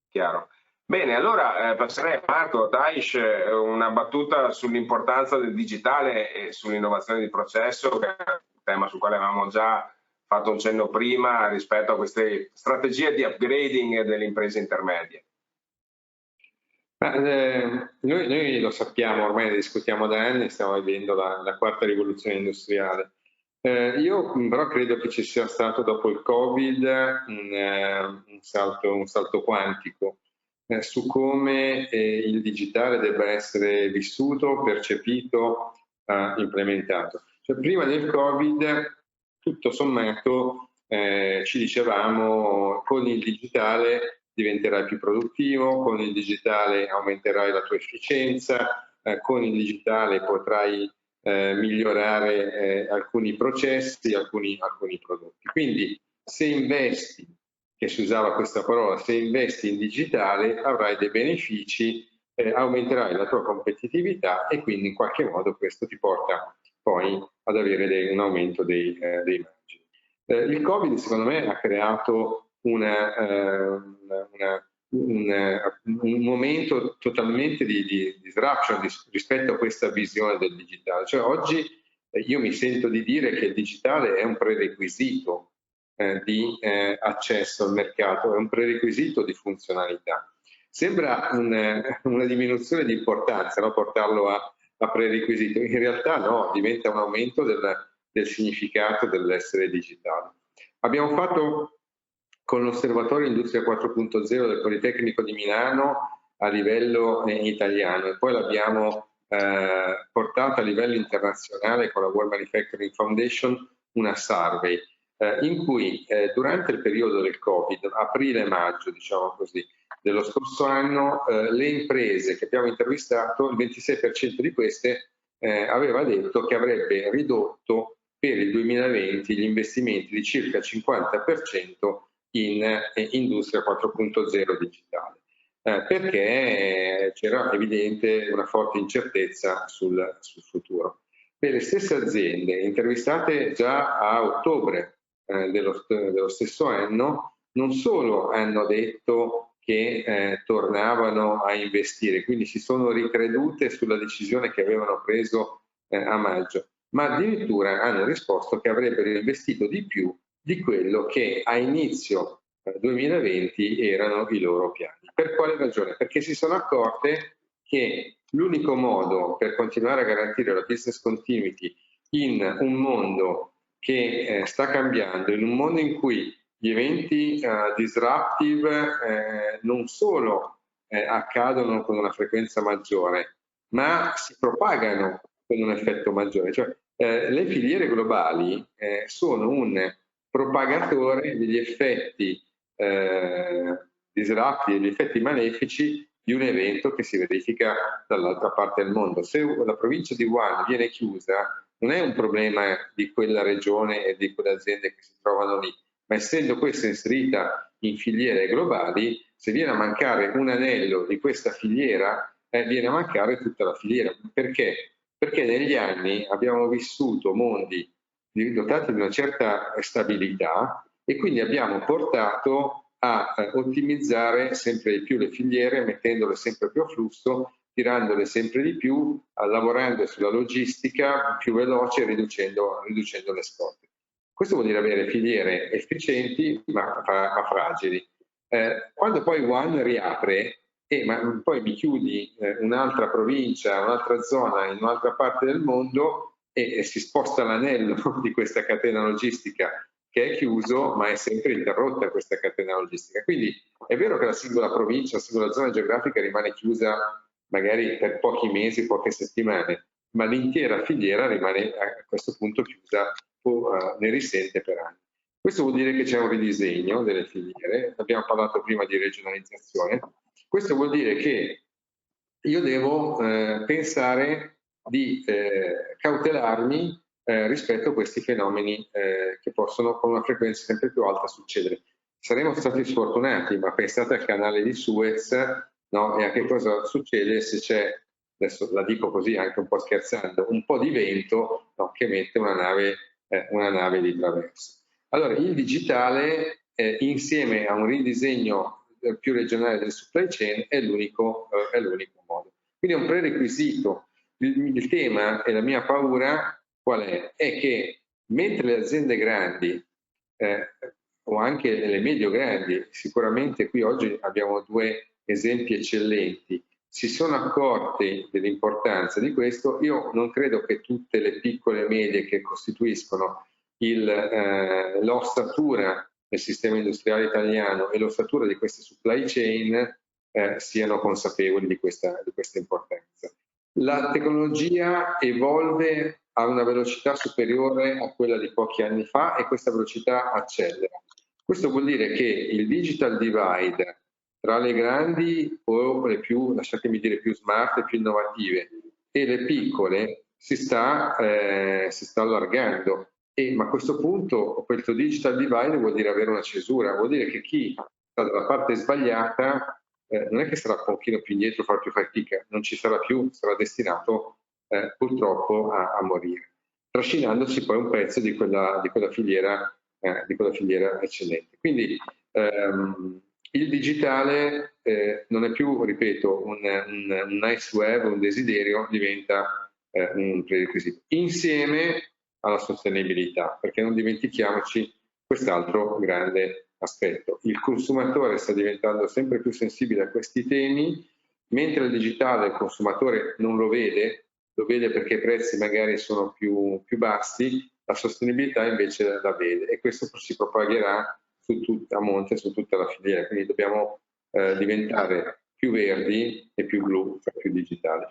Chiaro. Bene, allora passerei a Marco Taish, una battuta sull'importanza del digitale e sull'innovazione di processo, che è un tema sul quale avevamo già fatto un cenno prima rispetto a queste strategie di upgrading delle imprese intermedie. Noi lo sappiamo, ormai ne discutiamo da anni, stiamo vivendo la quarta rivoluzione industriale. Io però credo che ci sia stato dopo il Covid un salto quantico su come il digitale debba essere vissuto, percepito, implementato. Cioè, prima del Covid, tutto sommato, ci dicevamo con il digitale diventerai più produttivo, con il digitale aumenterai la tua efficienza, con il digitale potrai migliorare alcuni processi, alcuni prodotti. Quindi se investi, che si usava questa parola, se investi in digitale avrai dei benefici, aumenterai la tua competitività e quindi in qualche modo questo ti porta poi ad avere un aumento dei margini. Il Covid secondo me ha creato un momento totalmente di disruption rispetto a questa visione del digitale. Cioè oggi io mi sento di dire che il digitale è un prerequisito di accesso al mercato, è un prerequisito di funzionalità. Sembra una diminuzione di importanza, no? Portarlo a prerequisito, in realtà no, diventa un aumento del significato dell'essere digitale. Abbiamo fatto con l'Osservatorio Industria 4.0 del Politecnico di Milano a livello italiano e poi l'abbiamo portata a livello internazionale con la World Manufacturing Foundation una survey in cui durante il periodo del Covid, aprile-maggio diciamo così, dello scorso anno, le imprese che abbiamo intervistato, il 26% di queste aveva detto che avrebbe ridotto per il 2020 gli investimenti di circa il 50% in Industria 4.0 digitale, perché c'era evidente una forte incertezza sul futuro. Per le stesse aziende intervistate già a ottobre dello stesso anno, non solo hanno detto che tornavano a investire, quindi si sono ricredute sulla decisione che avevano preso a maggio, ma addirittura hanno risposto che avrebbero investito di più di quello che a inizio 2020 erano i loro piani. Per quale ragione? Perché si sono accorte che l'unico modo per continuare a garantire la business continuity in un mondo che sta cambiando, in un mondo in cui gli eventi disruptive non solo accadono con una frequenza maggiore, ma si propagano con un effetto maggiore. Cioè, le filiere globali sono un propagatore degli effetti disruptivi, degli effetti malefici di un evento che si verifica dall'altra parte del mondo. Se la provincia di Wuhan viene chiusa, non è un problema di quella regione e di quelle aziende che si trovano lì, ma essendo questa inserita in filiere globali, se viene a mancare un anello di questa filiera, viene a mancare tutta la filiera. Perché? Perché negli anni abbiamo vissuto mondi dotati di una certa stabilità e quindi abbiamo portato a ottimizzare sempre di più le filiere, mettendole sempre più a flusso, tirandole sempre di più, lavorando sulla logistica più veloce e riducendo le scorte. Questo vuol dire avere filiere efficienti ma fragili. Quando poi Wuhan riapre, ma poi mi chiudi un'altra provincia, un'altra zona in un'altra parte del mondo e si sposta l'anello di questa catena logistica che è chiuso, ma è sempre interrotta questa catena logistica. Quindi è vero che la singola provincia, la singola zona geografica rimane chiusa magari per pochi mesi, poche settimane, ma l'intera filiera rimane a questo punto chiusa o ne risente per anni. Questo vuol dire che c'è un ridisegno delle filiere, abbiamo parlato prima di regionalizzazione, questo vuol dire che io devo pensare di cautelarmi rispetto a questi fenomeni che possono con una frequenza sempre più alta succedere. Saremo stati sfortunati, ma pensate al canale di Suez, no? E a che cosa succede se c'è adesso la dico così anche un po' scherzando, un po' di vento, no, che mette una nave di traverso. Allora, il digitale insieme a un ridisegno più regionale del supply chain è l'unico modo. Quindi è un prerequisito. Il tema e la mia paura qual è? È che mentre le aziende grandi o anche le medio-grandi, sicuramente qui oggi abbiamo due esempi eccellenti, si sono accorti dell'importanza di questo, io non credo che tutte le piccole e medie che costituiscono l'ossatura del sistema industriale italiano e l'ossatura di queste supply chain siano consapevoli di questa importanza. La tecnologia evolve a una velocità superiore a quella di pochi anni fa e questa velocità accelera. Questo vuol dire che il digital divide tra le grandi o le più, lasciatemi dire, più smart e più innovative e le piccole si sta allargando. Ma a questo punto questo digital divide vuol dire avere una cesura, vuol dire che chi sta dalla parte sbagliata non è che sarà un pochino più indietro, farà più fatica, non ci sarà più, sarà destinato purtroppo a morire, trascinandosi poi un pezzo di quella filiera eccellente. Quindi il digitale non è più, ripeto, un nice to have, un desiderio, diventa un prerequisito, insieme alla sostenibilità, perché non dimentichiamoci quest'altro grande aspetto. Il consumatore sta diventando sempre più sensibile a questi temi, mentre il digitale il consumatore non lo vede perché i prezzi magari sono più bassi, la sostenibilità invece la vede e questo si propagherà a monte su tutta la filiera, quindi dobbiamo diventare più verdi e più blu, cioè più digitali.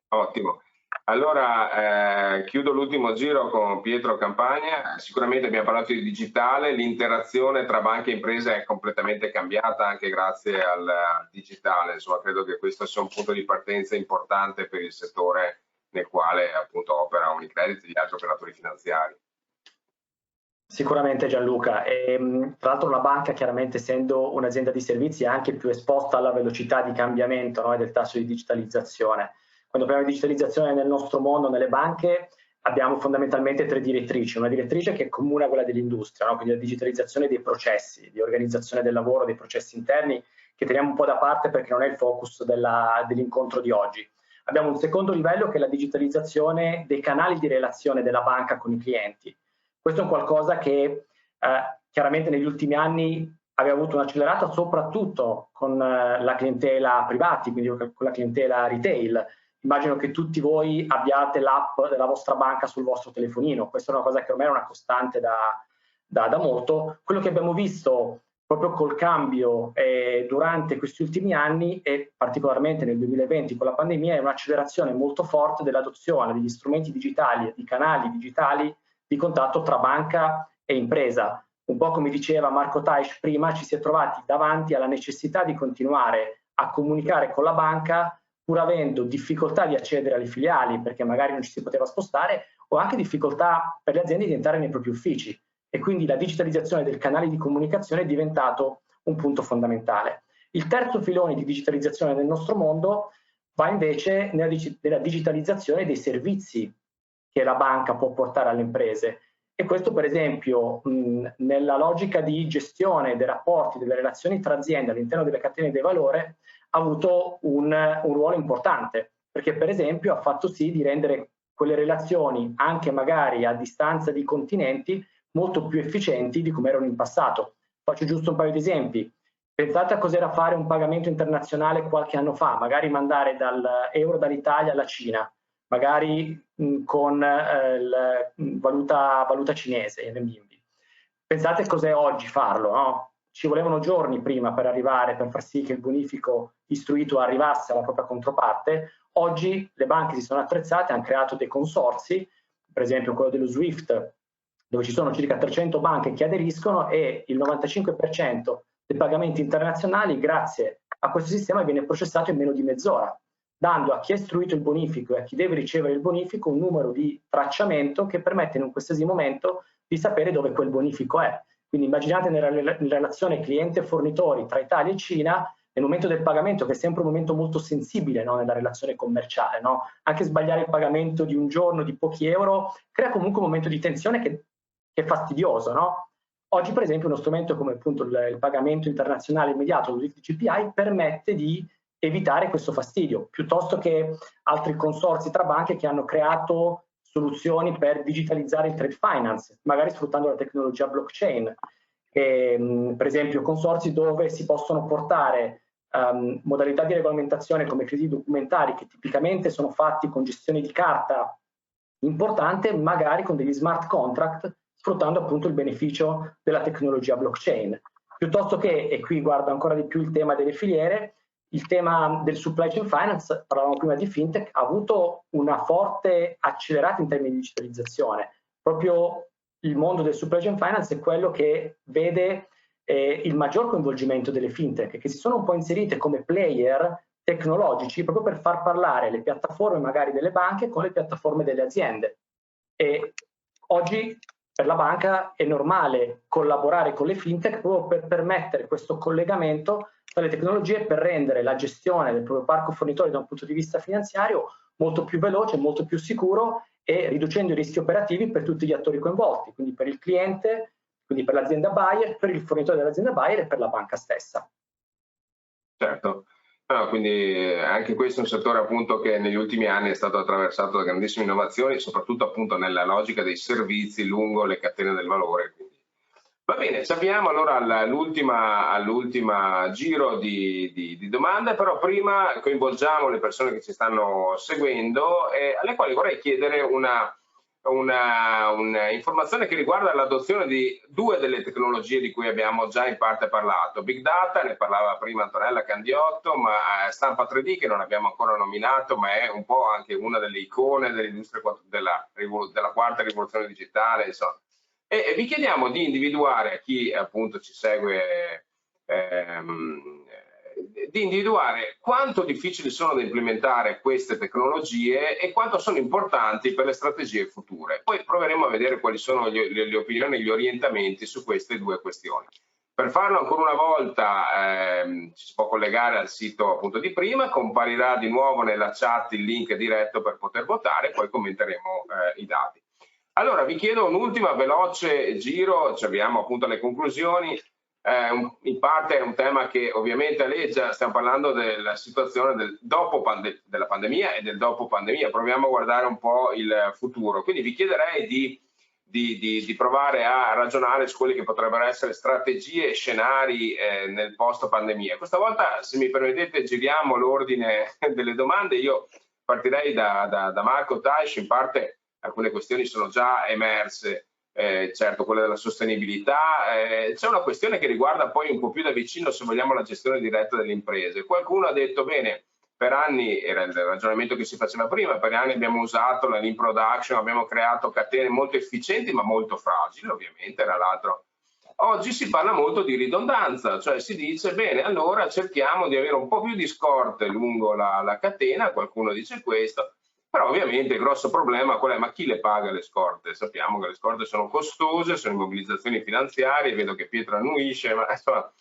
Ottimo. Allora chiudo l'ultimo giro con Pietro Campagna. Sicuramente abbiamo parlato di digitale, l'interazione tra banca e impresa è completamente cambiata anche grazie al digitale, insomma credo che questo sia un punto di partenza importante per il settore nel quale appunto opera Unicredit e gli altri operatori finanziari. Sicuramente Gianluca, tra l'altro una banca chiaramente essendo un'azienda di servizi è anche più esposta alla velocità di cambiamento, no, e del tasso di digitalizzazione. Quando parliamo di digitalizzazione nel nostro mondo, nelle banche, abbiamo fondamentalmente tre direttrici. Una direttrice che è comune a quella dell'industria, no? Quindi la digitalizzazione dei processi, di organizzazione del lavoro, dei processi interni, che teniamo un po' da parte perché non è il focus dell'incontro di oggi. Abbiamo un secondo livello che è la digitalizzazione dei canali di relazione della banca con i clienti. Questo è un qualcosa che chiaramente negli ultimi anni aveva avuto un'accelerata soprattutto con la clientela privati, quindi con la clientela retail. Immagino che tutti voi abbiate l'app della vostra banca sul vostro telefonino, questa è una cosa che ormai è una costante da molto. Quello che abbiamo visto proprio col cambio durante questi ultimi anni e particolarmente nel 2020 con la pandemia è un'accelerazione molto forte dell'adozione degli strumenti digitali e di canali digitali di contatto tra banca e impresa. Un po' come diceva Marco Taisch prima, ci si è trovati davanti alla necessità di continuare a comunicare con la banca pur avendo difficoltà di accedere alle filiali perché magari non ci si poteva spostare o anche difficoltà per le aziende di entrare nei propri uffici e quindi la digitalizzazione del canale di comunicazione è diventato un punto fondamentale. Il terzo filone di digitalizzazione nel nostro mondo va invece nella digitalizzazione dei servizi che la banca può portare alle imprese e questo per esempio nella logica di gestione dei rapporti, delle relazioni tra aziende all'interno delle catene di valore ha avuto un ruolo importante perché per esempio ha fatto sì di rendere quelle relazioni anche magari a distanza di continenti molto più efficienti di come erano in passato. Faccio giusto un paio di esempi. Pensate a cos'era fare un pagamento internazionale qualche anno fa, magari mandare dall'euro dall'Italia alla Cina, magari con valuta cinese, il renminbi. Pensate cos'è oggi farlo, no? Ci volevano giorni prima per arrivare, per far sì che il bonifico istruito arrivasse alla propria controparte. Oggi le banche si sono attrezzate, hanno creato dei consorzi, per esempio quello dello SWIFT, dove ci sono circa 300 banche che aderiscono e il 95% dei pagamenti internazionali, grazie a questo sistema, viene processato in meno di mezz'ora, dando a chi ha istruito il bonifico e a chi deve ricevere il bonifico un numero di tracciamento che permette in un qualsiasi momento di sapere dove quel bonifico è. Quindi immaginate nella relazione cliente-fornitori tra Italia e Cina nel momento del pagamento, che è sempre un momento molto sensibile, no, nella relazione commerciale, no? Anche sbagliare il pagamento di un giorno di pochi euro crea comunque un momento di tensione che è fastidioso, no? Oggi per esempio uno strumento come appunto il pagamento internazionale immediato, l'USD GPI, permette di evitare questo fastidio, piuttosto che altri consorzi tra banche che hanno creato soluzioni per digitalizzare il trade finance, magari sfruttando la tecnologia blockchain. Per esempio consorzi dove si possono portare modalità di regolamentazione come crediti documentari che tipicamente sono fatti con gestione di carta importante, magari con degli smart contract, sfruttando appunto il beneficio della tecnologia blockchain. Piuttosto che, e qui guardo ancora di più il tema delle filiere, il tema del supply chain finance, parlavamo prima di fintech, ha avuto una forte accelerata in termini di digitalizzazione. Proprio il mondo del supply chain finance è quello che vede il maggior coinvolgimento delle fintech, che si sono un po' inserite come player tecnologici proprio per far parlare le piattaforme magari delle banche con le piattaforme delle aziende. E oggi per la banca è normale collaborare con le fintech proprio per permettere questo collegamento tra le tecnologie, per rendere la gestione del proprio parco fornitori da un punto di vista finanziario molto più veloce, molto più sicuro e riducendo i rischi operativi per tutti gli attori coinvolti, quindi per il cliente, quindi per l'azienda buyer, per il fornitore dell'azienda buyer e per la banca stessa. Certo, no, quindi anche questo è un settore appunto che negli ultimi anni è stato attraversato da grandissime innovazioni, soprattutto appunto nella logica dei servizi lungo le catene del valore. Quindi. Va bene, ci avviamo allora all'ultima giro di domande, però prima coinvolgiamo le persone che ci stanno seguendo e alle quali vorrei chiedere una informazione che riguarda l'adozione di due delle tecnologie di cui abbiamo già in parte parlato. Big Data, ne parlava prima Antonella Candiotto, ma stampa 3D che non abbiamo ancora nominato, ma è un po' anche una delle icone dell'industria della quarta rivoluzione digitale, insomma. E vi chiediamo di individuare, a chi appunto ci segue, di individuare quanto difficili sono da implementare queste tecnologie e quanto sono importanti per le strategie future. Poi proveremo a vedere quali sono le opinioni e gli orientamenti su queste due questioni. Per farlo ancora una volta ci si può collegare al sito appunto di prima, comparirà di nuovo nella chat il link diretto per poter votare, poi commenteremo i dati. Allora vi chiedo un ultimo veloce giro, ci abbiamo appunto alle conclusioni. In parte è un tema che ovviamente aleggia, stiamo parlando della situazione della pandemia e del dopo pandemia, proviamo a guardare un po' il futuro, quindi vi chiederei di provare a ragionare su quelli che potrebbero essere strategie e scenari nel post pandemia. Questa volta, se mi permettete, giriamo l'ordine delle domande. Io partirei da Marco Taisch. In parte alcune questioni sono già emerse, certo quella della sostenibilità, c'è una questione che riguarda poi un po' più da vicino, se vogliamo, la gestione diretta delle imprese. Qualcuno ha detto, bene, per anni, era il ragionamento che si faceva prima, per anni abbiamo usato la lean production, abbiamo creato catene molto efficienti ma molto fragili, ovviamente era l'altro. Oggi si parla molto di ridondanza, cioè si dice, bene, allora cerchiamo di avere un po' più di scorte lungo la catena, qualcuno dice questo. Però ovviamente il grosso problema qual è? Ma chi le paga le scorte? Sappiamo che le scorte sono costose, sono immobilizzazioni finanziarie, vedo che Pietro annuisce, ma insomma,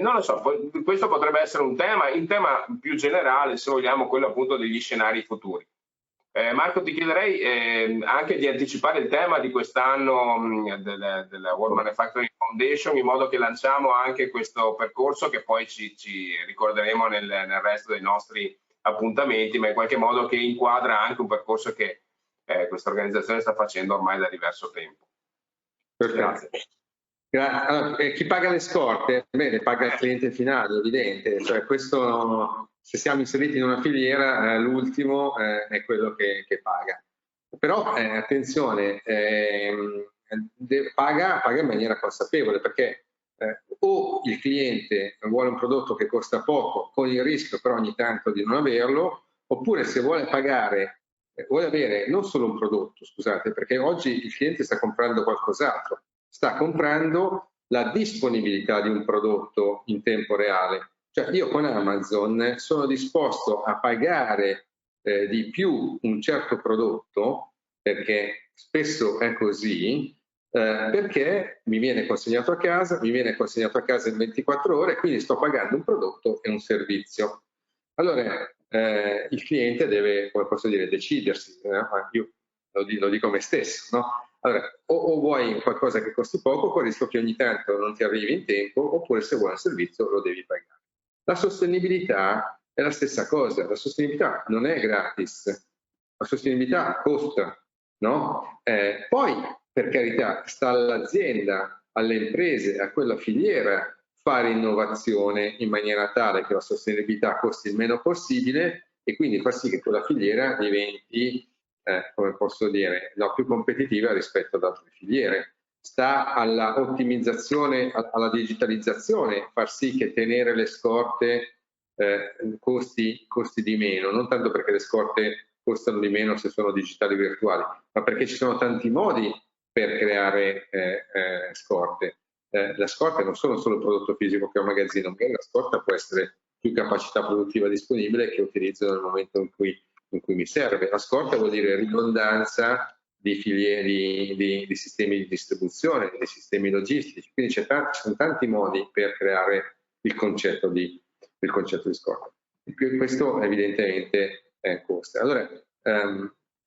non lo so, questo potrebbe essere un tema, in tema più generale, se vogliamo, quello appunto degli scenari futuri. Marco, ti chiederei anche di anticipare il tema di quest'anno della World Manufacturing Foundation, in modo che lanciamo anche questo percorso che poi ci ricorderemo nel resto dei nostri appuntamenti, ma in qualche modo che inquadra anche un percorso che questa organizzazione sta facendo ormai da diverso tempo. Perfetto. Grazie. Allora, chi paga le scorte? Bene, paga il cliente finale, evidente, cioè questo, se siamo inseriti in una filiera, l'ultimo è quello che paga. Però attenzione, paga in maniera consapevole, perché o il cliente vuole un prodotto che costa poco, con il rischio però ogni tanto di non averlo, oppure se vuole pagare, vuole avere non solo un prodotto, scusate, perché oggi il cliente sta comprando qualcos'altro, sta comprando la disponibilità di un prodotto in tempo reale. Cioè io con Amazon sono disposto a pagare di più un certo prodotto, perché spesso è così, perché mi viene consegnato a casa, in 24 ore, quindi sto pagando un prodotto e un servizio. Allora il cliente deve, come posso dire, decidersi, io lo dico a me stesso, no? Allora, o vuoi qualcosa che costi poco, con il rischio che ogni tanto non ti arrivi in tempo, oppure se vuoi un servizio lo devi pagare. La sostenibilità è la stessa cosa, la sostenibilità non è gratis, la sostenibilità costa, no? Poi, per carità, sta all'azienda, alle imprese, a quella filiera fare innovazione in maniera tale che la sostenibilità costi il meno possibile e quindi far sì che quella filiera diventi, come posso dire, più competitiva rispetto ad altre filiere. Sta alla ottimizzazione, alla digitalizzazione, far sì che tenere le scorte costi di meno, non tanto perché le scorte costano di meno se sono digitali virtuali, ma perché ci sono tanti modi per creare scorte. La scorta non sono solo il prodotto fisico che è un magazzino, magari la scorta può essere più capacità produttiva disponibile che utilizzo nel momento in cui mi serve. La scorta vuol dire ridondanza di filiere, di sistemi di distribuzione, di sistemi logistici, quindi ci sono tanti modi per creare il concetto di scorta. Questo evidentemente costa. Allora,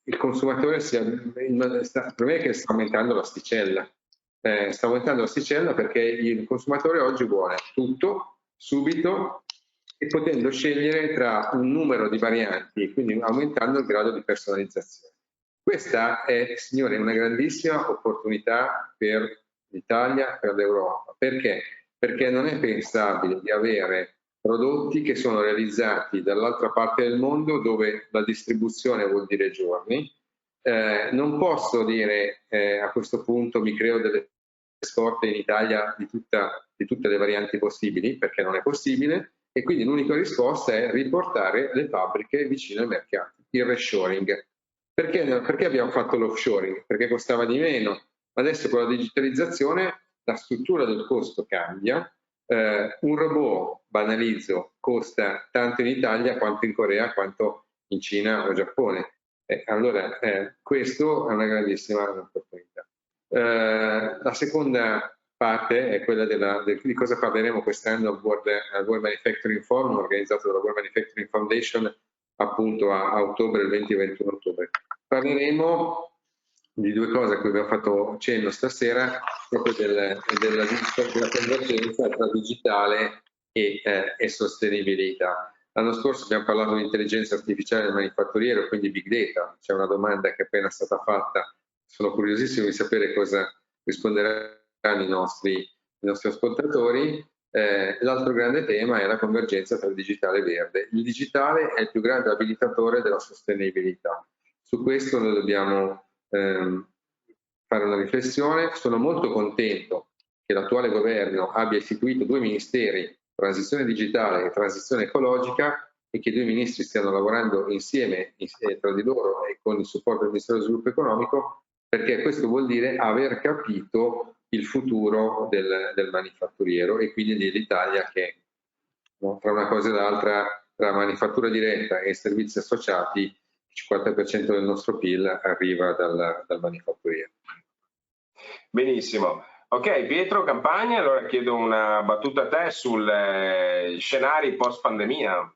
il consumatore il problema è che sta aumentando l'asticella. Sta aumentando l'asticella perché il consumatore oggi vuole tutto, subito, e potendo scegliere tra un numero di varianti, quindi aumentando il grado di personalizzazione. Questa è, signore, una grandissima opportunità per l'Italia, per l'Europa. Perché? Perché non è pensabile di avere prodotti che sono realizzati dall'altra parte del mondo dove la distribuzione vuol dire giorni. Non posso dire a questo punto mi creo delle scorte in Italia di tutte le varianti possibili, perché non è possibile, e quindi l'unica risposta è riportare le fabbriche vicino ai mercati, il reshoring. Perché abbiamo fatto l'offshoring? Perché costava di meno. Adesso con la digitalizzazione la struttura del costo cambia. Un robot, banalizzo, costa tanto in Italia quanto in Corea, quanto in Cina o Giappone. Allora, questo è una grandissima opportunità. La seconda parte è quella di cosa parleremo quest'anno al World Manufacturing Forum, organizzato dalla World Manufacturing Foundation appunto a ottobre, il 20 e 21 ottobre. Parleremo di due cose a cui abbiamo fatto cenno stasera, proprio della convergenza tra digitale e sostenibilità. L'anno scorso abbiamo parlato di intelligenza artificiale nel manifatturiero, quindi big data. C'è una domanda che è appena stata fatta, sono curiosissimo di sapere cosa risponderanno i nostri ascoltatori. L'altro grande tema è la convergenza tra il digitale e verde. Il digitale è il più grande abilitatore della sostenibilità. Su questo noi dobbiamo fare una riflessione. Sono molto contento che l'attuale governo abbia istituito due ministeri, transizione digitale e transizione ecologica, e che i due ministri stiano lavorando insieme tra di loro e con il supporto del Ministero dello Sviluppo Economico, perché questo vuol dire aver capito il futuro del manifatturiero e quindi dell'Italia che, tra una cosa e l'altra, tra manifattura diretta e servizi associati, il 50% del nostro PIL arriva dal manifatturiero. Benissimo. Ok, Pietro Campagna, allora chiedo una battuta a te sui scenari post pandemia.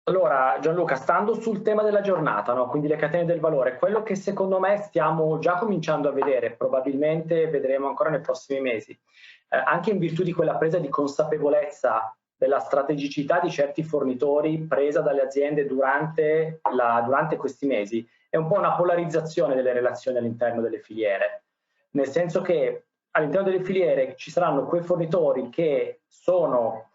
Allora Gianluca, stando sul tema della giornata, no? Quindi le catene del valore, quello che secondo me stiamo già cominciando a vedere, probabilmente vedremo ancora nei prossimi mesi, anche in virtù di quella presa di consapevolezza della strategicità di certi fornitori presa dalle aziende durante questi mesi, è un po' una polarizzazione delle relazioni all'interno delle filiere, nel senso che all'interno delle filiere ci saranno quei fornitori che sono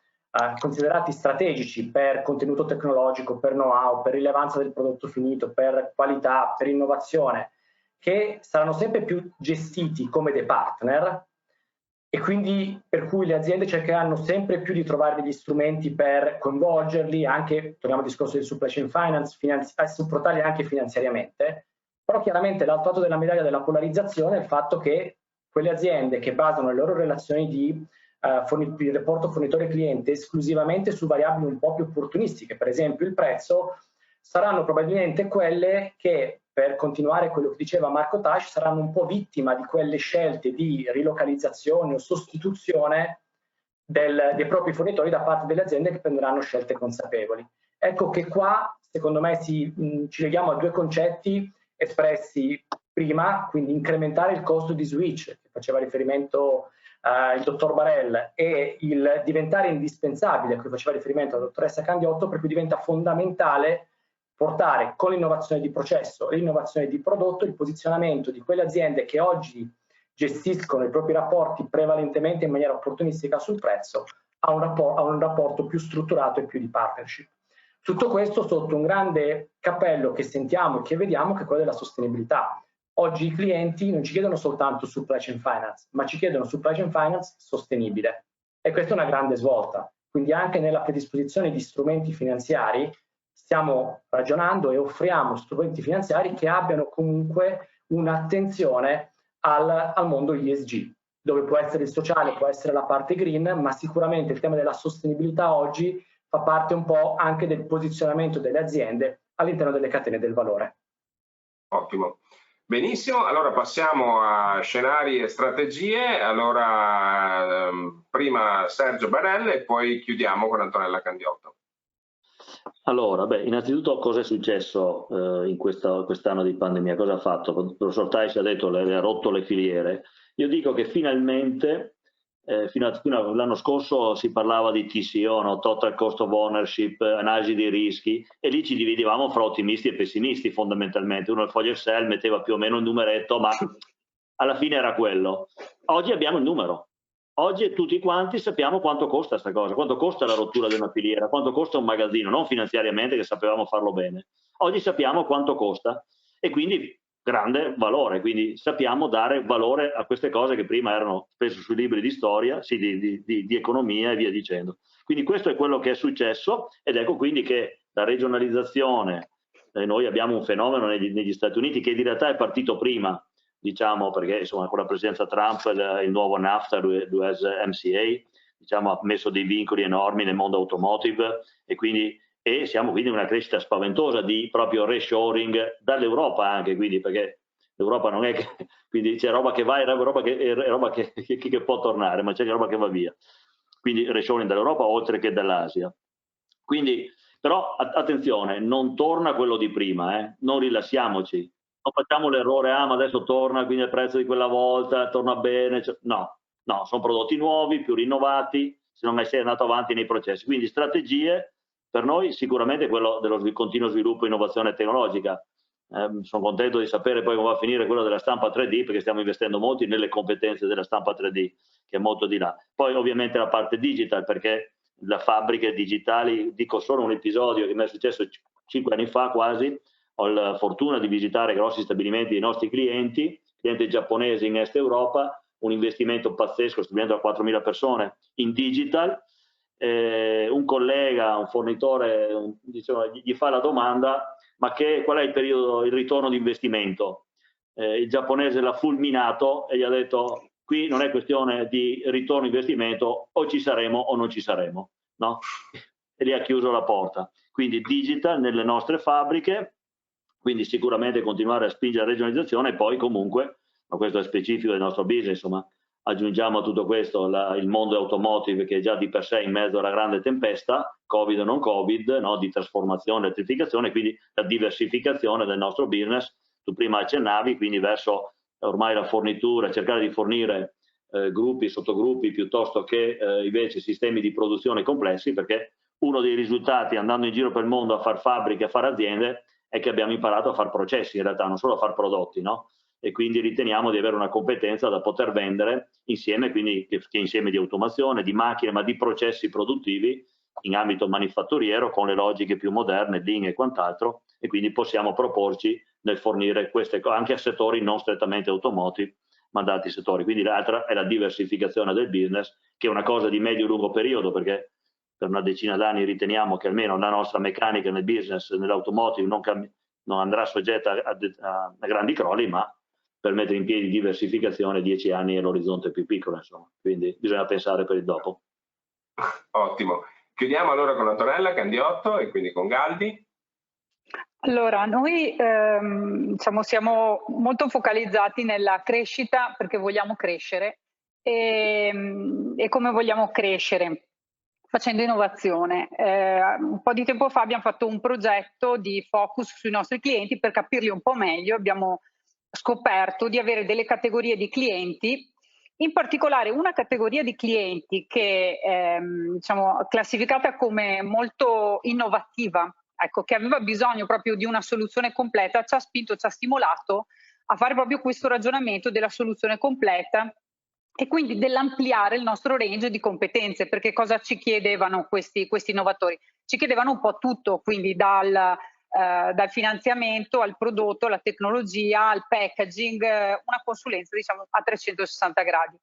considerati strategici per contenuto tecnologico, per know-how, per rilevanza del prodotto finito, per qualità, per innovazione, che saranno sempre più gestiti come dei partner e quindi per cui le aziende cercheranno sempre più di trovare degli strumenti per coinvolgerli, anche, torniamo al discorso del supply chain finance, supportarli anche finanziariamente, però chiaramente l'altro lato della medaglia della polarizzazione è il fatto che quelle aziende che basano le loro relazioni di il rapporto fornitore-cliente esclusivamente su variabili un po' più opportunistiche, per esempio il prezzo, saranno probabilmente quelle che per continuare quello che diceva Marco Tasch, saranno un po' vittima di quelle scelte di rilocalizzazione o sostituzione dei propri fornitori da parte delle aziende che prenderanno scelte consapevoli. Ecco che qua, secondo me, ci leghiamo a due concetti espressi prima, quindi incrementare il costo di switch, che faceva riferimento il dottor Barel, e il diventare indispensabile, a cui faceva riferimento la dottoressa Candiotto, per cui diventa fondamentale portare con l'innovazione di processo e l'innovazione di prodotto il posizionamento di quelle aziende che oggi gestiscono i propri rapporti prevalentemente in maniera opportunistica sul prezzo a un rapporto più strutturato e più di partnership. Tutto questo sotto un grande cappello che sentiamo e che vediamo, che è quello della sostenibilità. Oggi i clienti non ci chiedono soltanto supply chain finance, ma ci chiedono supply chain finance sostenibile. E questa è una grande svolta. Quindi anche nella predisposizione di strumenti finanziari stiamo ragionando e offriamo strumenti finanziari che abbiano comunque un'attenzione al mondo ESG, dove può essere il sociale, può essere la parte green, ma sicuramente il tema della sostenibilità oggi fa parte un po' anche del posizionamento delle aziende all'interno delle catene del valore. Ottimo. Benissimo, allora passiamo a scenari e strategie. Allora, prima Sergio Barel e poi chiudiamo con Antonella Candiotto. Allora, innanzitutto cosa è successo in quest'anno di pandemia? Cosa ha fatto? Il professor Taix ha detto che ha rotto le filiere. Io dico che finalmente, fino all'anno scorso si parlava di TCO, no? Total Cost of Ownership, analisi dei rischi, e lì ci dividevamo fra ottimisti e pessimisti fondamentalmente. Uno nel foglio Excel metteva più o meno un numeretto, ma alla fine era quello. Oggi abbiamo il numero. Oggi tutti quanti sappiamo quanto costa questa cosa, quanto costa la rottura di una filiera, quanto costa un magazzino, non finanziariamente, che sapevamo farlo bene. Oggi sappiamo quanto costa e quindi grande valore, quindi sappiamo dare valore a queste cose che prima erano spesso sui libri di storia, sì, di economia e via dicendo. Quindi questo è quello che è successo, ed ecco quindi che la regionalizzazione, noi abbiamo un fenomeno negli Stati Uniti che in realtà è partito prima, diciamo, perché insomma con la presidenza Trump il nuovo NAFTA, USMCA, diciamo, ha messo dei vincoli enormi nel mondo automotive, e siamo quindi in una crescita spaventosa di proprio reshoring dall'Europa anche, quindi, perché l'Europa non è che, quindi c'è roba che va e roba che può tornare, ma c'è roba che va via, quindi reshoring dall'Europa oltre che dall'Asia. Quindi, però attenzione, non torna quello di prima, non rilassiamoci. Non facciamo l'errore, ma adesso torna, quindi il prezzo di quella volta torna bene. No, sono prodotti nuovi, più rinnovati, se non sei andato avanti nei processi. Quindi strategie, per noi sicuramente quello dello continuo sviluppo e innovazione tecnologica. Sono contento di sapere poi come va a finire quello della stampa 3D, perché stiamo investendo molto nelle competenze della stampa 3D, che è molto di là. Poi ovviamente la parte digital, perché le fabbriche digitali, dico solo un episodio che mi è successo 5 anni fa quasi. Ho la fortuna di visitare grossi stabilimenti dei nostri clienti giapponesi in Est Europa, un investimento pazzesco, stabilimento da 4.000 persone in digital. Un collega, un fornitore, diceva, gli fa la domanda: ma qual è il ritorno di investimento? Il giapponese l'ha fulminato e gli ha detto: qui non è questione di ritorno di investimento, o ci saremo o non ci saremo, no? E lì ha chiuso la porta. Quindi digital nelle nostre fabbriche, quindi sicuramente continuare a spingere la regionalizzazione, e poi comunque, ma questo è specifico del nostro business, insomma, aggiungiamo a tutto questo il mondo automotive, che è già di per sé in mezzo alla grande tempesta, Covid o non Covid, no? Di trasformazione, elettrificazione, quindi la diversificazione del nostro business. Tu prima accennavi, quindi verso ormai la fornitura, cercare di fornire gruppi, sottogruppi, piuttosto che invece sistemi di produzione complessi, perché uno dei risultati andando in giro per il mondo a fare fabbriche, a fare aziende, è che abbiamo imparato a fare processi, in realtà non solo a fare prodotti, no? E quindi riteniamo di avere una competenza da poter vendere insieme, quindi che insieme di automazione, di macchine, ma di processi produttivi in ambito manifatturiero, con le logiche più moderne, Lean e quant'altro, e quindi possiamo proporci nel fornire queste cose anche a settori non strettamente automotive, ma ad altri settori. Quindi l'altra è la diversificazione del business, che è una cosa di medio-lungo periodo, perché per una decina d'anni riteniamo che almeno la nostra meccanica nel business, nell'automotive, non andrà soggetta a grandi crolli, ma per mettere in piedi diversificazione 10 anni è l'orizzonte più piccolo, insomma. Quindi bisogna pensare per il dopo. Ottimo. Chiudiamo allora con Antonella Candiotto e quindi con Galdi. Allora, noi diciamo, siamo molto focalizzati nella crescita perché vogliamo crescere e come vogliamo crescere? Facendo innovazione. Un po' di tempo fa abbiamo fatto un progetto di focus sui nostri clienti per capirli un po' meglio. Abbiamo scoperto di avere delle categorie di clienti, in particolare una categoria di clienti che diciamo, classificata come molto innovativa, ecco, che aveva bisogno proprio di una soluzione completa, ci ha spinto, ci ha stimolato a fare proprio questo ragionamento della soluzione completa e quindi dell'ampliare il nostro range di competenze, perché cosa ci chiedevano questi innovatori? Ci chiedevano un po' tutto, quindi dal finanziamento al prodotto, alla tecnologia, al packaging, una consulenza diciamo a 360 gradi.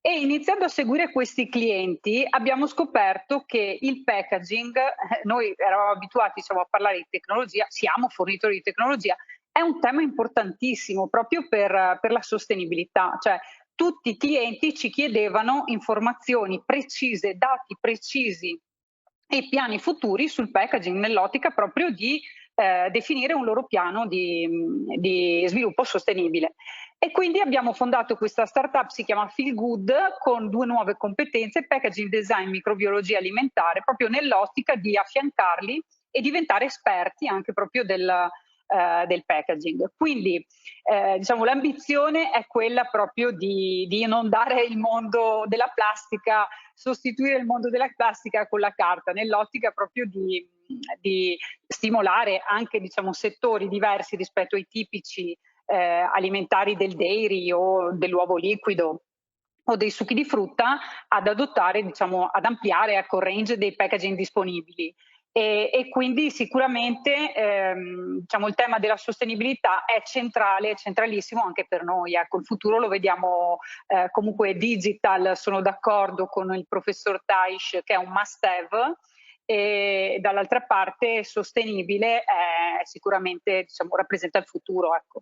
E iniziando a seguire questi clienti abbiamo scoperto che il packaging, noi eravamo abituati diciamo, a parlare di tecnologia, siamo fornitori di tecnologia, è un tema importantissimo proprio per la sostenibilità, cioè tutti i clienti ci chiedevano informazioni precise, dati precisi e piani futuri sul packaging nell'ottica proprio di definire un loro piano di sviluppo sostenibile. E quindi abbiamo fondato questa startup, si chiama Feel Good, con 2 nuove competenze, packaging design, microbiologia alimentare, proprio nell'ottica di affiancarli e diventare esperti anche proprio del packaging. Quindi diciamo, l'ambizione è quella proprio di inondare il mondo della plastica, sostituire il mondo della plastica con la carta, nell'ottica proprio di stimolare anche diciamo, settori diversi rispetto ai tipici alimentari del dairy o dell'uovo liquido o dei succhi di frutta, ad adottare, diciamo, ad ampliare ecco, il range dei packaging disponibili. E quindi sicuramente diciamo, il tema della sostenibilità è centrale, centralissimo anche per noi. Ecco, il futuro lo vediamo comunque digital, sono d'accordo con il professor Taish che è un must have, e dall'altra parte sostenibile sicuramente diciamo, rappresenta il futuro. Ecco.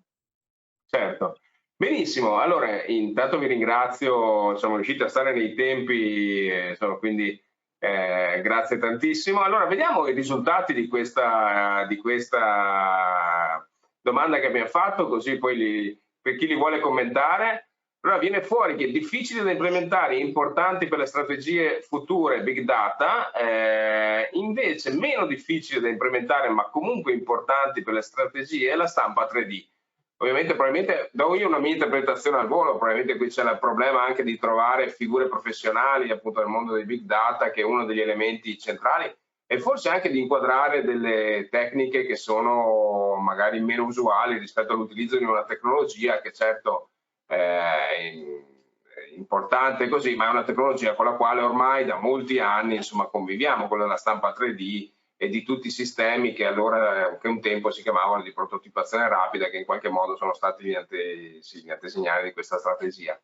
Certo. Benissimo, allora intanto vi ringrazio, siamo riusciti a stare nei tempi, insomma, quindi grazie tantissimo. Allora vediamo i risultati di questa domanda che abbiamo fatto, così poi per chi li vuole commentare. Allora viene fuori che è difficile da implementare, importanti per le strategie future big data, invece meno difficile da implementare ma comunque importanti per le strategie è la stampa 3D. Ovviamente probabilmente do io una mia interpretazione al volo, probabilmente qui c'è il problema anche di trovare figure professionali appunto nel mondo dei big data, che è uno degli elementi centrali, e forse anche di inquadrare delle tecniche che sono magari meno usuali rispetto all'utilizzo di una tecnologia che certo è importante così, ma è una tecnologia con la quale ormai da molti anni insomma conviviamo, quella della stampa 3D e di tutti i sistemi che allora, che un tempo si chiamavano di prototipazione rapida, che in qualche modo sono stati gli antesignani di questa strategia.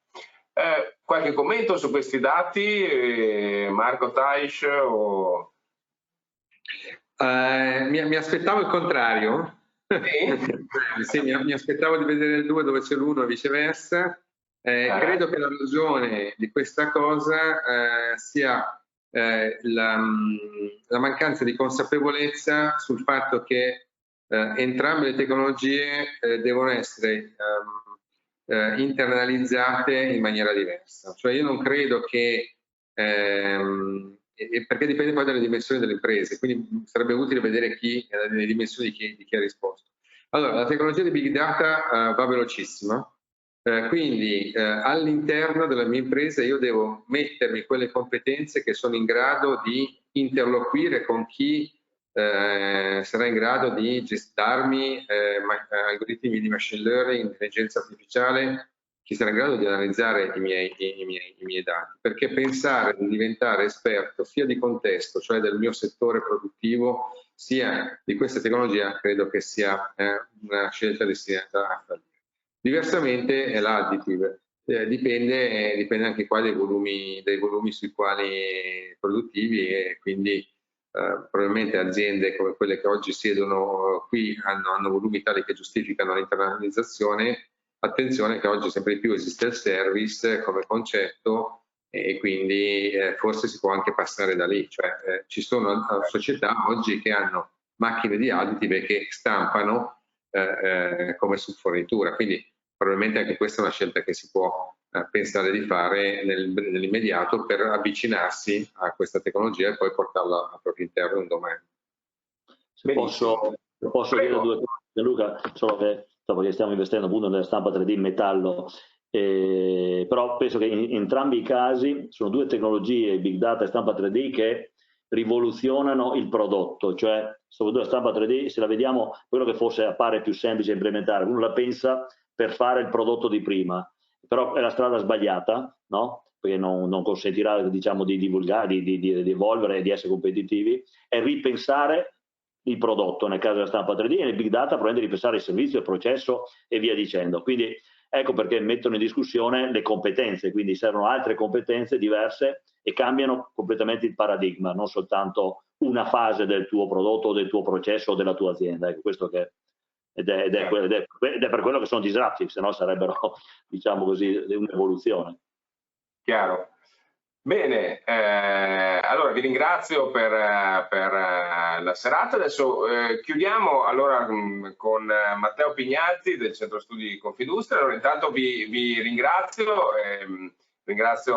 Qualche commento su questi dati, Marco, Taish? O... mi aspettavo il contrario. Sì? Sì, mi aspettavo di vedere il 2 dove c'è l'1 e viceversa. Credo che la ragione di questa cosa sia la mancanza di consapevolezza sul fatto che entrambe le tecnologie devono essere internalizzate in maniera diversa. Cioè io non credo che, perché dipende poi dalle dimensioni delle imprese, quindi sarebbe utile vedere le dimensioni di chi ha risposto. Allora, la tecnologia di Big Data va velocissima. Quindi all'interno della mia impresa io devo mettermi quelle competenze che sono in grado di interloquire con chi sarà in grado di gestarmi algoritmi di machine learning, intelligenza artificiale, chi sarà in grado di analizzare i miei dati. Perché pensare di diventare esperto sia di contesto, cioè del mio settore produttivo, sia di questa tecnologia, credo che sia una scelta destinata a fallire. Diversamente è l'additive, dipende anche qua dai volumi sui quali produttivi, e quindi probabilmente aziende come quelle che oggi siedono qui hanno volumi tali che giustificano l'internalizzazione. Attenzione che oggi sempre di più esiste il service come concetto e quindi forse si può anche passare da lì, cioè ci sono società oggi che hanno macchine di additive che stampano come subfornitura. Quindi probabilmente anche questa è una scelta che si può pensare di fare nell'immediato per avvicinarsi a questa tecnologia e poi portarla al proprio interno un domani. Posso dire due cose, Luca, solo che perché stiamo investendo appunto nella stampa 3D in metallo, però penso che in entrambi i casi sono due tecnologie, big data e stampa 3D, che rivoluzionano il prodotto, cioè soprattutto la stampa 3D, se la vediamo, quello che forse appare più semplice da implementare, uno la pensa per fare il prodotto di prima, però è la strada sbagliata, no? Perché non consentirà, diciamo, di divulgare, di evolvere e di essere competitivi, è ripensare il prodotto, nel caso della stampa 3D, e nel big data probabilmente ripensare il servizio, il processo e via dicendo. Quindi ecco perché mettono in discussione le competenze, quindi servono altre competenze diverse e cambiano completamente il paradigma, non soltanto una fase del tuo prodotto o del tuo processo o della tua azienda. Ecco, questo che ed è per quello che sono disruptive, se no sarebbero, diciamo così, un'evoluzione. Chiaro. Bene, allora vi ringrazio per la serata. Adesso chiudiamo allora con Matteo Pignazzi del Centro Studi Confindustria. Allora intanto vi ringrazio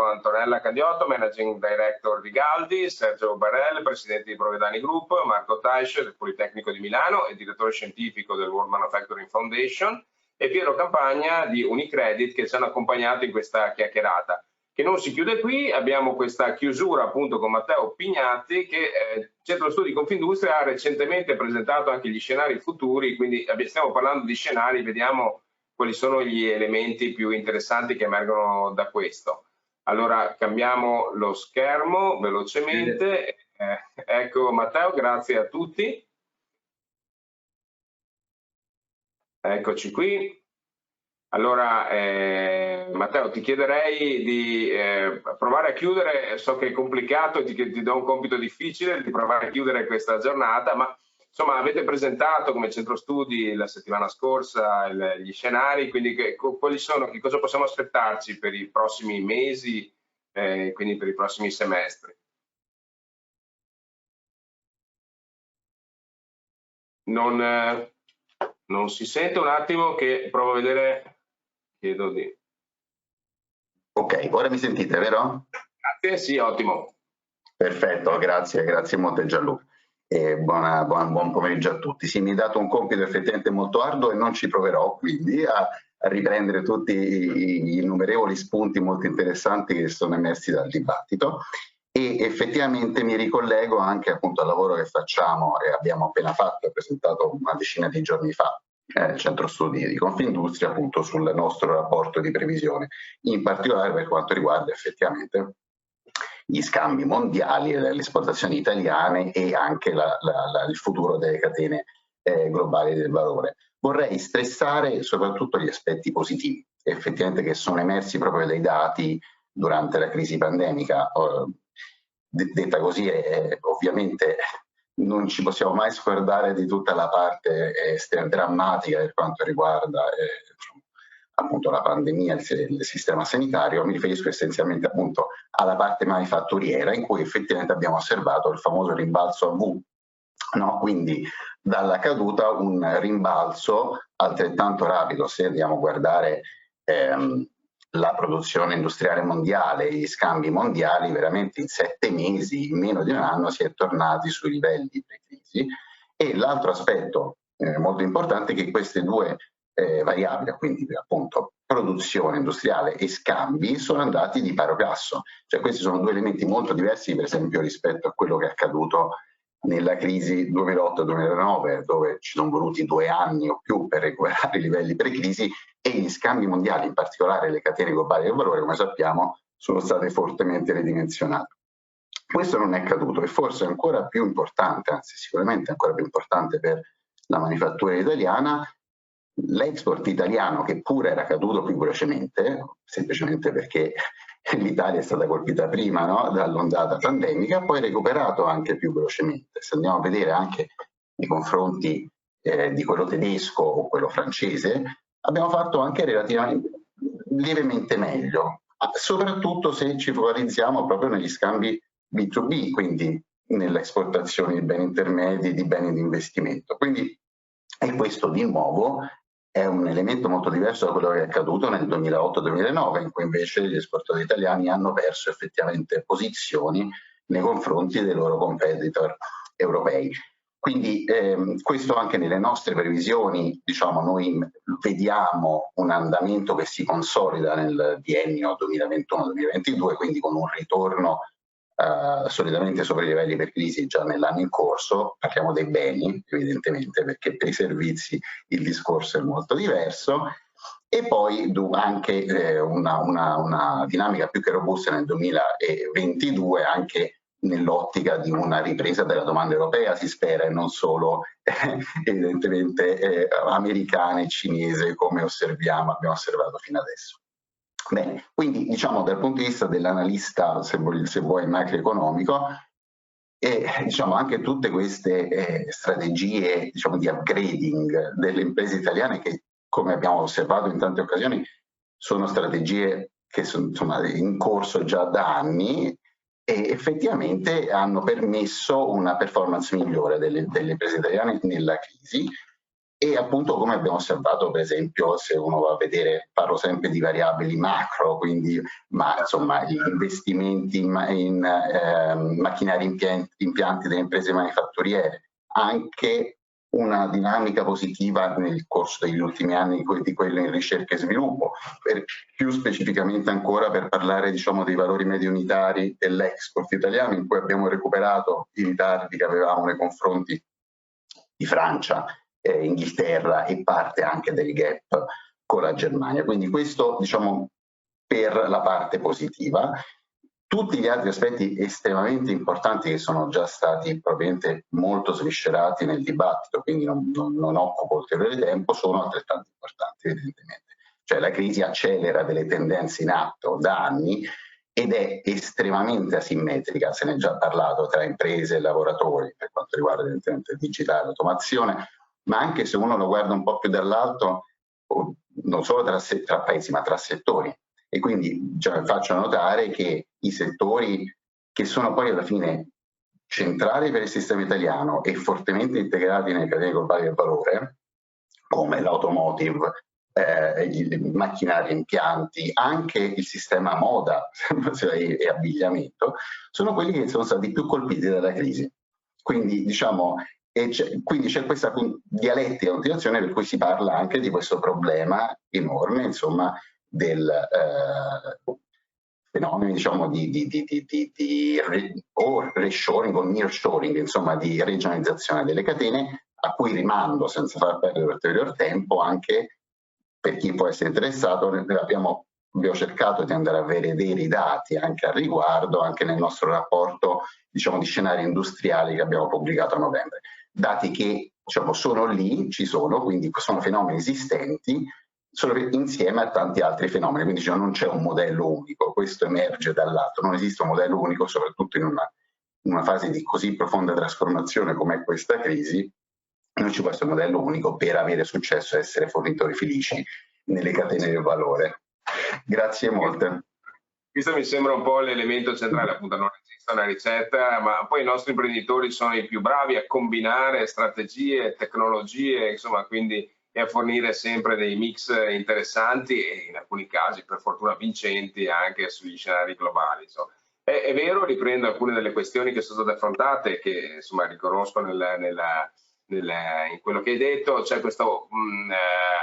Antonella Candiotto, Managing Director di Galdi, Sergio Barel, Presidente di Provedani Group, Marco Taisch del Politecnico di Milano e Direttore Scientifico del World Manufacturing Foundation, e Piero Campagna di Unicredit, che ci hanno accompagnato in questa chiacchierata. Che non si chiude qui, abbiamo questa chiusura appunto con Matteo Pignazzi, che Centro Studi Confindustria ha recentemente presentato anche gli scenari futuri, quindi stiamo parlando di scenari, vediamo quali sono gli elementi più interessanti che emergono da questo. Allora cambiamo lo schermo velocemente, ecco Matteo, grazie a tutti. Eccoci qui. Allora, Matteo, ti chiederei di provare a chiudere, so che è complicato, ti do un compito difficile di provare a chiudere questa giornata, ma insomma avete presentato come centro studi la settimana scorsa gli scenari, quindi quali sono, che cosa possiamo aspettarci per i prossimi mesi, quindi per i prossimi semestri? Non si sente, un attimo che provo a vedere. Chiedo di... Ok, ora mi sentite, vero? Grazie, sì, ottimo. Perfetto, grazie molto Gianluca. Buon pomeriggio a tutti. Sì, mi hai dato un compito effettivamente molto arduo e non ci proverò quindi a riprendere tutti i innumerevoli spunti molto interessanti che sono emersi dal dibattito, e effettivamente mi ricollego anche appunto al lavoro che facciamo e abbiamo appena fatto, presentato una decina di giorni fa, Centro Studi di Confindustria, appunto sul nostro rapporto di previsione, in particolare per quanto riguarda effettivamente gli scambi mondiali, le esportazioni italiane e anche il futuro delle catene globali del valore. Vorrei stressare soprattutto gli aspetti positivi, effettivamente, che sono emersi proprio dai dati durante la crisi pandemica. Detta così, ovviamente non ci possiamo mai scordare di tutta la parte drammatica per quanto riguarda appunto la pandemia, il sistema sanitario. Mi riferisco essenzialmente appunto alla parte manifatturiera, in cui effettivamente abbiamo osservato il famoso rimbalzo a V, no? Quindi dalla caduta un rimbalzo altrettanto rapido. Se andiamo a guardare la produzione industriale mondiale, gli scambi mondiali, veramente in 7 mesi, in meno di un anno, si è tornati sui livelli pre-crisi. E l'altro aspetto molto importante è che queste due variabili, quindi appunto produzione industriale e scambi, sono andati di pari passo. Cioè questi sono due elementi molto diversi, per esempio, rispetto a quello che è accaduto nella crisi 2008-2009, dove ci sono voluti 2 anni o più per recuperare i livelli pre-crisi, e gli scambi mondiali, in particolare le catene globali del valore, come sappiamo, sono state fortemente ridimensionate. Questo non è accaduto, e forse è ancora più importante, anzi sicuramente ancora più importante per la manifattura italiana, l'export italiano, che pure era caduto più velocemente, semplicemente perché l'Italia è stata colpita prima, no, dall'ondata pandemica, poi recuperato anche più velocemente. Se andiamo a vedere anche nei confronti di quello tedesco o quello francese, abbiamo fatto anche relativamente lievemente meglio, soprattutto se ci focalizziamo proprio negli scambi B2B, quindi nell'esportazione di beni intermedi, di beni di investimento. Quindi, e questo di nuovo è un elemento molto diverso da quello che è accaduto nel 2008-2009, in cui invece gli esportatori italiani hanno perso effettivamente posizioni nei confronti dei loro competitor europei. Quindi questo anche nelle nostre previsioni, diciamo, noi vediamo un andamento che si consolida nel biennio 2021-2022, quindi con un ritorno solidamente sopra i livelli per crisi già nell'anno in corso. Parliamo dei beni, evidentemente, perché per i servizi il discorso è molto diverso. E poi anche una dinamica più che robusta nel 2022, anche nell'ottica di una ripresa della domanda europea, si spera, e non solo evidentemente americana e cinese, come abbiamo osservato fino adesso. Bene, quindi diciamo dal punto di vista dell'analista, se vuoi, macroeconomico, diciamo anche tutte queste strategie, diciamo, di upgrading delle imprese italiane, che come abbiamo osservato in tante occasioni sono strategie che sono, insomma, in corso già da anni, e effettivamente hanno permesso una performance migliore delle imprese italiane nella crisi. E appunto, come abbiamo osservato, per esempio, se uno va a vedere, parlo sempre di variabili macro, quindi insomma gli investimenti in macchinari, impianti delle imprese manifatturiere, anche una dinamica positiva nel corso degli ultimi anni di quello in ricerca e sviluppo, più specificamente ancora per parlare, diciamo, dei valori medi unitari dell'export italiano, in cui abbiamo recuperato i ritardi che avevamo nei confronti di Francia, Inghilterra e parte anche del gap con la Germania. Quindi questo, diciamo, per la parte positiva. Tutti gli altri aspetti estremamente importanti, che sono già stati probabilmente molto sviscerati nel dibattito, quindi non occupo ulteriore tempo, sono altrettanto importanti, evidentemente. Cioè la crisi accelera delle tendenze in atto da anni ed è estremamente asimmetrica, se ne è già parlato, tra imprese e lavoratori, per quanto riguarda evidentemente il digitale, l'automazione, ma anche se uno lo guarda un po' più dall'alto, non solo tra paesi, ma tra settori. E quindi già faccio notare che i settori che sono poi alla fine centrali per il sistema italiano e fortemente integrati nelle catene globali del valore, come l'automotive, i macchinari e impianti, anche il sistema moda e abbigliamento, sono quelli che sono stati più colpiti dalla crisi. Quindi, diciamo, quindi c'è questa dialettica, continuazione, per cui si parla anche di questo problema enorme, insomma, del fenomeno, diciamo, o reshoring o nearshoring, insomma, di regionalizzazione delle catene, a cui rimando, senza far perdere ulteriore tempo, anche per chi può essere interessato. Abbiamo cercato di andare a vedere i dati anche al riguardo, anche nel nostro rapporto, diciamo, di scenari industriali che abbiamo pubblicato a novembre. Dati che, diciamo, sono lì, ci sono, quindi sono fenomeni esistenti, solo insieme a tanti altri fenomeni, quindi, diciamo, non c'è un modello unico, questo emerge dall'altro, non esiste un modello unico, soprattutto in una fase di così profonda trasformazione come è questa crisi. Non ci può essere un modello unico per avere successo e essere fornitori felici nelle catene del valore. Grazie molte. Questo mi sembra un po' l'elemento centrale, appunto, non esiste una ricetta, ma poi i nostri imprenditori sono i più bravi a combinare strategie, tecnologie, insomma, quindi, e a fornire sempre dei mix interessanti e in alcuni casi, per fortuna, vincenti anche sugli scenari globali. Insomma. È vero, riprendo alcune delle questioni che sono state affrontate, che insomma riconosco in quello che hai detto. C'è questa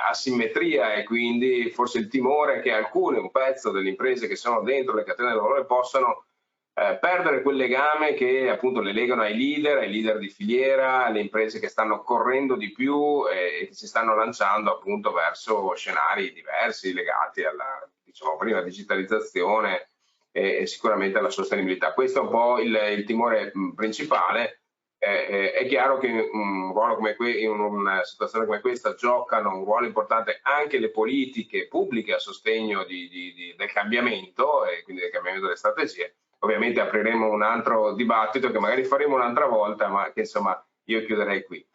asimmetria, e quindi forse il timore che un pezzo delle imprese che sono dentro le catene del valore possano perdere quel legame che appunto le legano ai leader di filiera, alle imprese che stanno correndo di più e che si stanno lanciando appunto verso scenari diversi legati alla, diciamo prima, digitalizzazione e sicuramente alla sostenibilità. Questo è un po' il timore principale. È chiaro che un ruolo come in una situazione come questa giocano un ruolo importante anche le politiche pubbliche a sostegno del cambiamento, e quindi del cambiamento delle strategie. Ovviamente apriremo un altro dibattito che magari faremo un'altra volta, ma che insomma io chiuderei qui.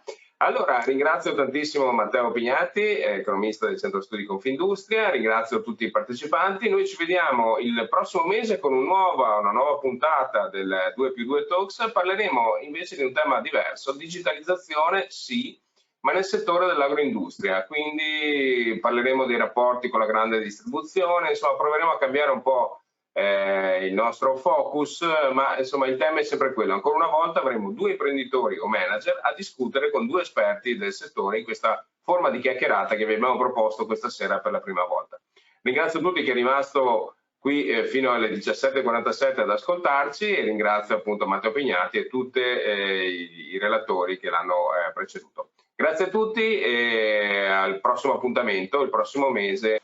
Allora, ringrazio tantissimo Matteo Pignatti, economista del Centro Studi Confindustria, ringrazio tutti i partecipanti. Noi ci vediamo il prossimo mese con una nuova puntata del 2+2 Talks. Parleremo invece di un tema diverso, digitalizzazione sì, ma nel settore dell'agroindustria. Quindi parleremo dei rapporti con la grande distribuzione, insomma proveremo a cambiare un po' il nostro focus, ma insomma il tema è sempre quello. Ancora una volta avremo 2 imprenditori o manager a discutere con 2 esperti del settore in questa forma di chiacchierata che vi abbiamo proposto questa sera per la prima volta. Ringrazio tutti chi è rimasto qui fino alle 17:47 ad ascoltarci e ringrazio appunto Matteo Pignatti e tutti i relatori che l'hanno preceduto. Grazie a tutti e al prossimo appuntamento, il prossimo mese